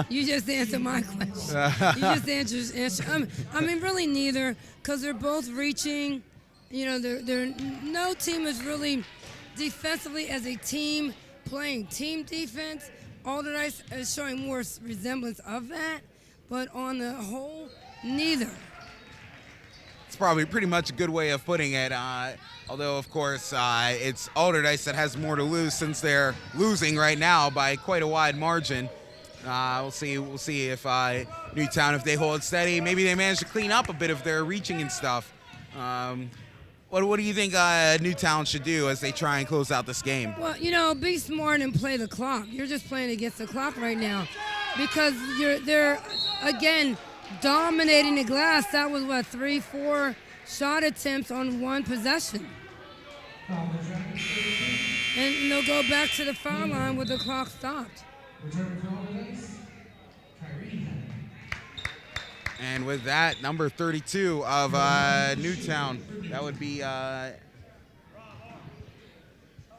You just answered my question. You just answered. I mean, really neither, because they're both reaching. You know, no team is really defensively as a team playing team defense. Allderdice is showing more resemblance of that, but on the whole, neither. It's probably pretty much a good way of putting it. Although, of course, it's Allderdice that has more to lose since they're losing right now by quite a wide margin. We'll see if Newtown, if they hold steady, maybe they manage to clean up a bit of their reaching and stuff. What do you think Newtown should do as they try and close out this game? Well, you know, be smart and play the clock. You're just playing against the clock right now because they're again dominating the glass. That was 3-4 shot attempts on one possession. And they'll go back to the foul line with the clock stopped. And with that, number 32 of Newtown, that would be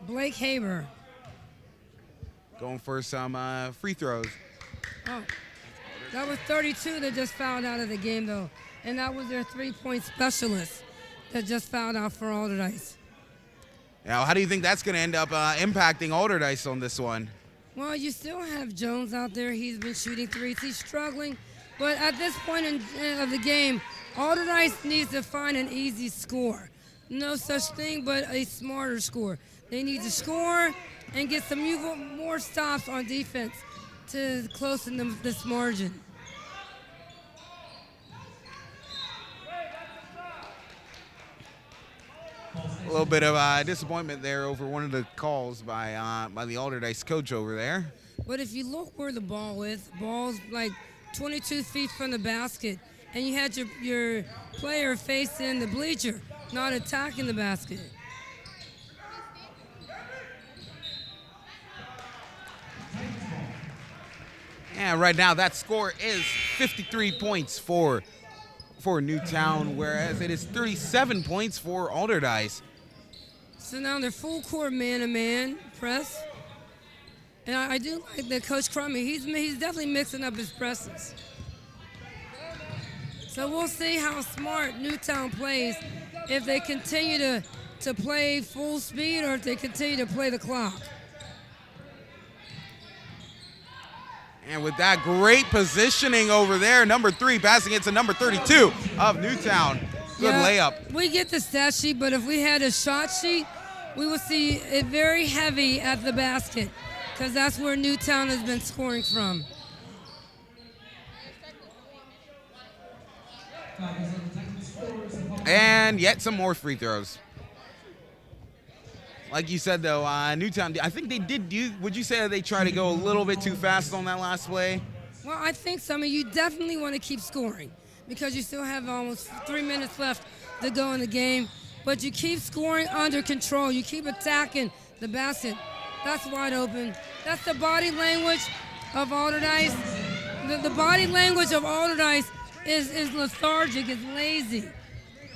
Blake Haber. Going for some free throws. Oh, that was 32 that just fouled out of the game, though. And that was their three-point specialist that just fouled out for Allderdice. Now, how do you think that's going to end up impacting Allderdice on this one? Well, you still have Jones out there. He's been shooting threes. He's struggling. But at this point of the game, Allderdice needs to find an easy score. No such thing but a smarter score. They need to score and get some more stops on defense to close this margin. A little bit of disappointment there over one of the calls by the Allderdice coach over there. But if you look where the ball is, the ball's like 22 feet from the basket, and you had your player facing the bleacher, not attacking the basket. And right now that score is 53 points for Newtown, whereas it is 37 points for Allderdice. So now they're full court man-to-man press. And I do like that Coach Crummy. He's definitely mixing up his presses. So we'll see how smart Newtown plays if they continue to play full speed or if they continue to play the clock. And with that great positioning over there, number 3 passing it to number 32 of Newtown. Good layup. We get the stat sheet, but if we had a shot sheet, we would see it very heavy at the basket because that's where Newtown has been scoring from. And yet some more free throws. Like you said, though, Newtown, I think they did. Would you say that they tried to go a little bit too fast on that last play? Well, I think so. I mean, you definitely want to keep scoring because you still have almost 3 minutes left to go in the game. But you keep scoring under control. You keep attacking the basket. That's wide open. That's the body language of Allderdice. The body language of Allderdice is lethargic, is lazy.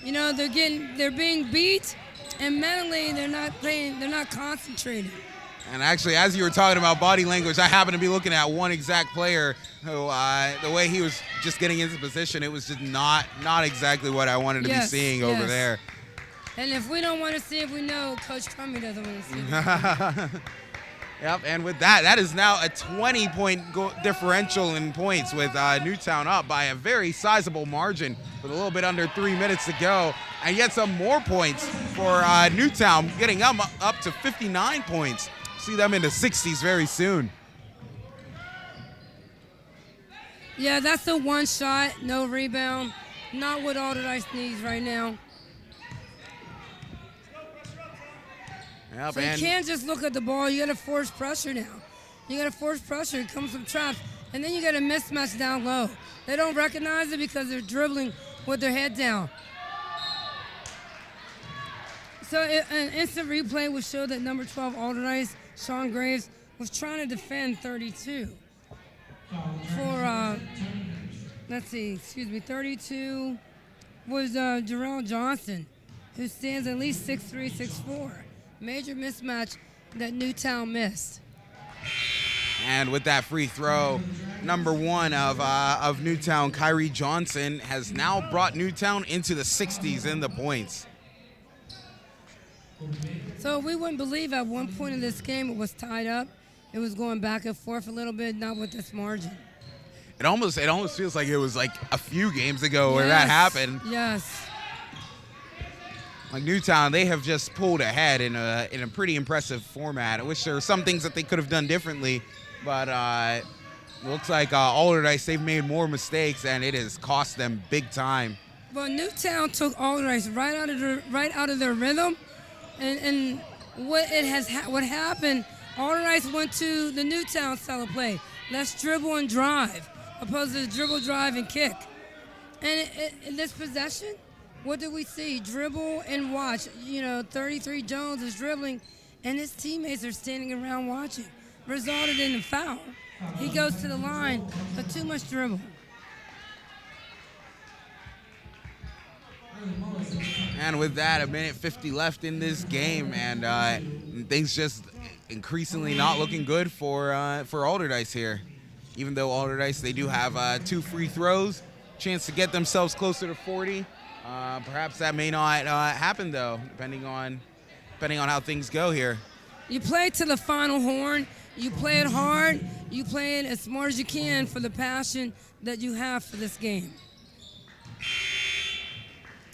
You know, they're being beat, and mentally they're not concentrating. And actually, as you were talking about body language, I happen to be looking at one exact player who, the way he was just getting into position, it was just not exactly what I wanted to be seeing over there. And if we don't want to see it, we know Coach Crummy doesn't want to see it. Yep, and with that is now a 20-point differential in points with Newtown up by a very sizable margin with a little bit under 3 minutes to go. And yet some more points for Newtown, getting up to 59 points. See them in the 60s very soon. Yeah, that's the one shot, no rebound. Not what Allderdice needs right now. Yep, So you can't just look at the ball. You got to force pressure now. You got to force pressure. It comes from traps. And then you got a mismatch down low. They don't recognize it because they're dribbling with their head down. So an instant replay would show that number 12 Allderdice, Shawn Graves, was trying to defend 32. For, 32 was Kyrie Johnston, who stands at least 6'3", 6'4". Major mismatch that Newtown missed. And with that free throw, number 1 of Newtown, Kyrie Johnston, has now brought Newtown into the 60s in the points. So we wouldn't believe at one point in this game it was tied up. It was going back and forth a little bit, not with this margin. It almost feels like it was like a few games ago where that happened. Yes. Like Newtown, they have just pulled ahead in a pretty impressive format. I wish there were some things that they could have done differently, but looks like Allderdice, they've made more mistakes, and it has cost them big time. Well, Newtown took Allderdice right out of their rhythm, and what happened, Allderdice went to the Newtown style of play. Let's dribble and drive, opposed to dribble, drive, and kick. And in this possession, what do we see? Dribble and watch. 33 Jones is dribbling, and his teammates are standing around watching. Resulted in a foul. He goes to the line, but too much dribble. And with that, 1:50 left in this game, and things just increasingly not looking good for Allderdice here. Even though Allderdice, they do have 2 free throws, chance to get themselves closer to 40. Perhaps that may not happen, though, depending on how things go here. You play to the final horn. You play it hard. You play it as smart as you can for the passion that you have for this game.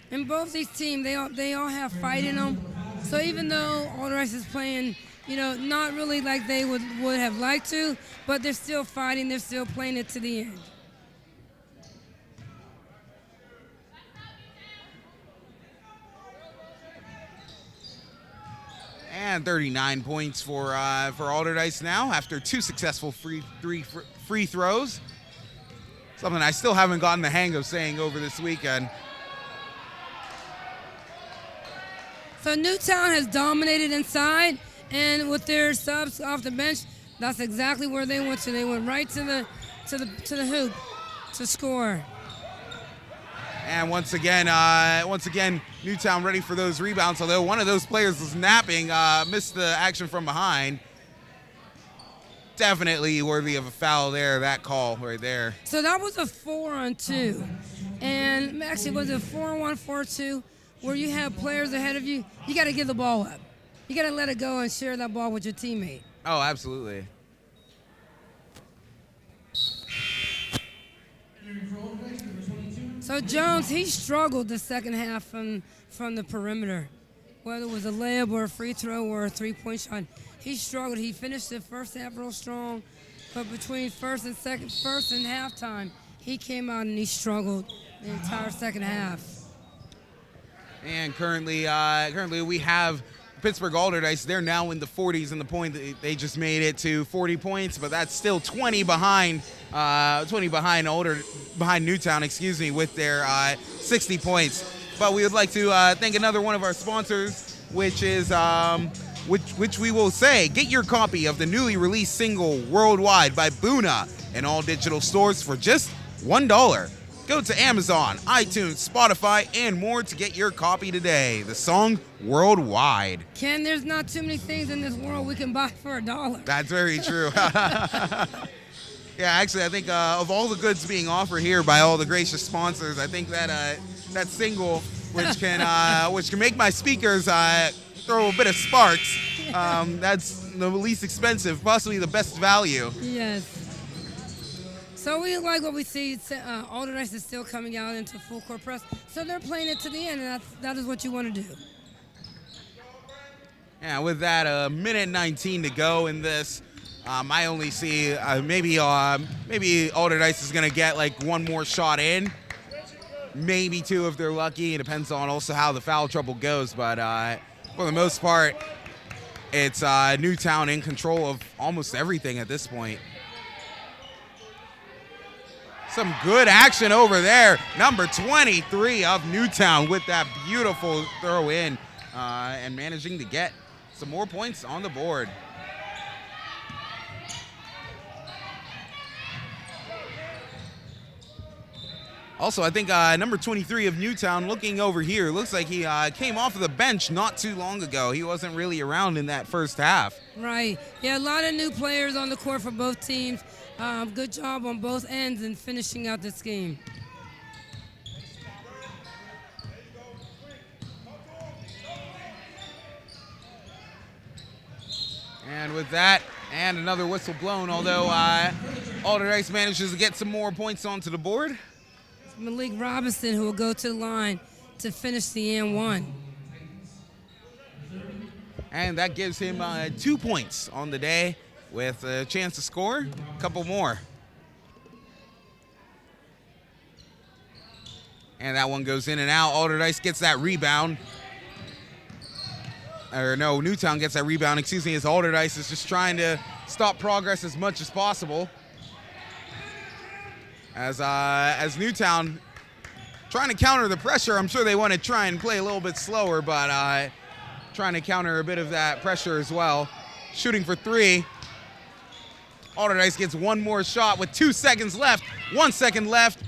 And both these teams, they all have fight in them. So even though Allderdice is playing, not really like they would have liked to, but they're still fighting. They're still playing it to the end. And 39 points for Allderdice now after 2 successful free throws. Something I still haven't gotten the hang of saying over this weekend. So Newtown has dominated inside, and with their subs off the bench, that's exactly where they went to. They went right to the hoop to score. And once again, Newtown ready for those rebounds. Although one of those players was napping, missed the action from behind. Definitely worthy of a foul there. That call right there. So that was a 4-on-2. And actually, was it 4-1, 4-2, where you have players ahead of you? You got to give the ball up. You got to let it go and share that ball with your teammate. Oh, absolutely. So Jones, he struggled the second half from the perimeter, whether it was a layup or a free throw or a three-point shot. He struggled. He finished the first half real strong, but between first and halftime, he came out and he struggled the entire second half. And currently we have Pittsburgh Allderdice. They're now in the 40s, and the point they just made it to 40 points, but that's still 20 behind Newtown, with their 60 points. But we would like to thank another one of our sponsors, which is which we will say, get your copy of the newly released single Worldwide by Boona in all digital stores for just $1. Go to Amazon, iTunes, Spotify, and more to get your copy today. The song Worldwide. Ken, there's not too many things in this world we can buy for $1. That's very true. Yeah, actually, I think of all the goods being offered here by all the gracious sponsors, I think that that single, which can make my speakers throw a bit of sparks, that's the least expensive, possibly the best value. Yes. So we like what we see. Allderdice is still coming out into full court press, so they're playing it to the end, and that is what you want to do. Yeah, with that, a minute 19 to go in this. I only see maybe Allderdice is going to get like one more shot in, maybe two if they're lucky. It depends on also how the foul trouble goes, but for the most part, it's Newtown in control of almost everything at this point. Some good action over there. Number 23 of Newtown with that beautiful throw in and managing to get some more points on the board. Also, I think number 23 of Newtown, looking over here, looks like he came off of the bench not too long ago. He wasn't really around in that first half. Right. Yeah, a lot of new players on the court for both teams. Good job on both ends in finishing out this game. And with that, and another whistle blown, although Allderdice manages to get some more points onto the board. It's Malik Robinson who will go to the line to finish the N1. And that gives him 2 points on the day with a chance to score a couple more. And that one goes in and out. Allderdice gets that rebound. Or no, Newtown gets that rebound, as Allderdice is just trying to stop progress as much as possible. As Newtown trying to counter the pressure, I'm sure they want to try and play a little bit slower, but trying to counter a bit of that pressure as well. Shooting for three. Allderdice gets one more shot with 2 seconds left. 1 second left.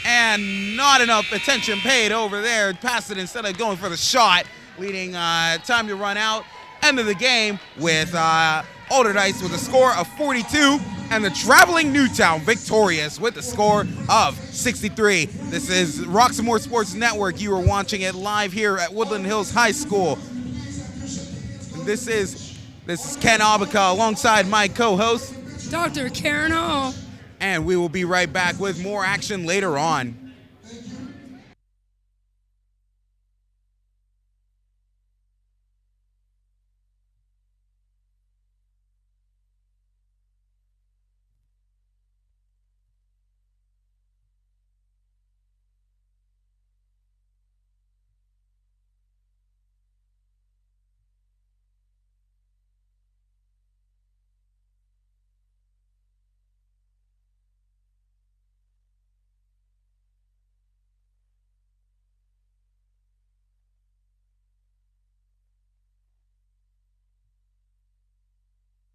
And not enough attention paid over there. Passed it instead of going for the shot. Leading time to run out. End of the game with Allderdice with a score of 42. And the traveling Newtown victorious with a score of 63. This is Roxamore Sports Network. You are watching it live here at Woodland Hills High School. This is Ken Abaca alongside my co-host, Dr. Karen Hall. And we will be right back with more action later on.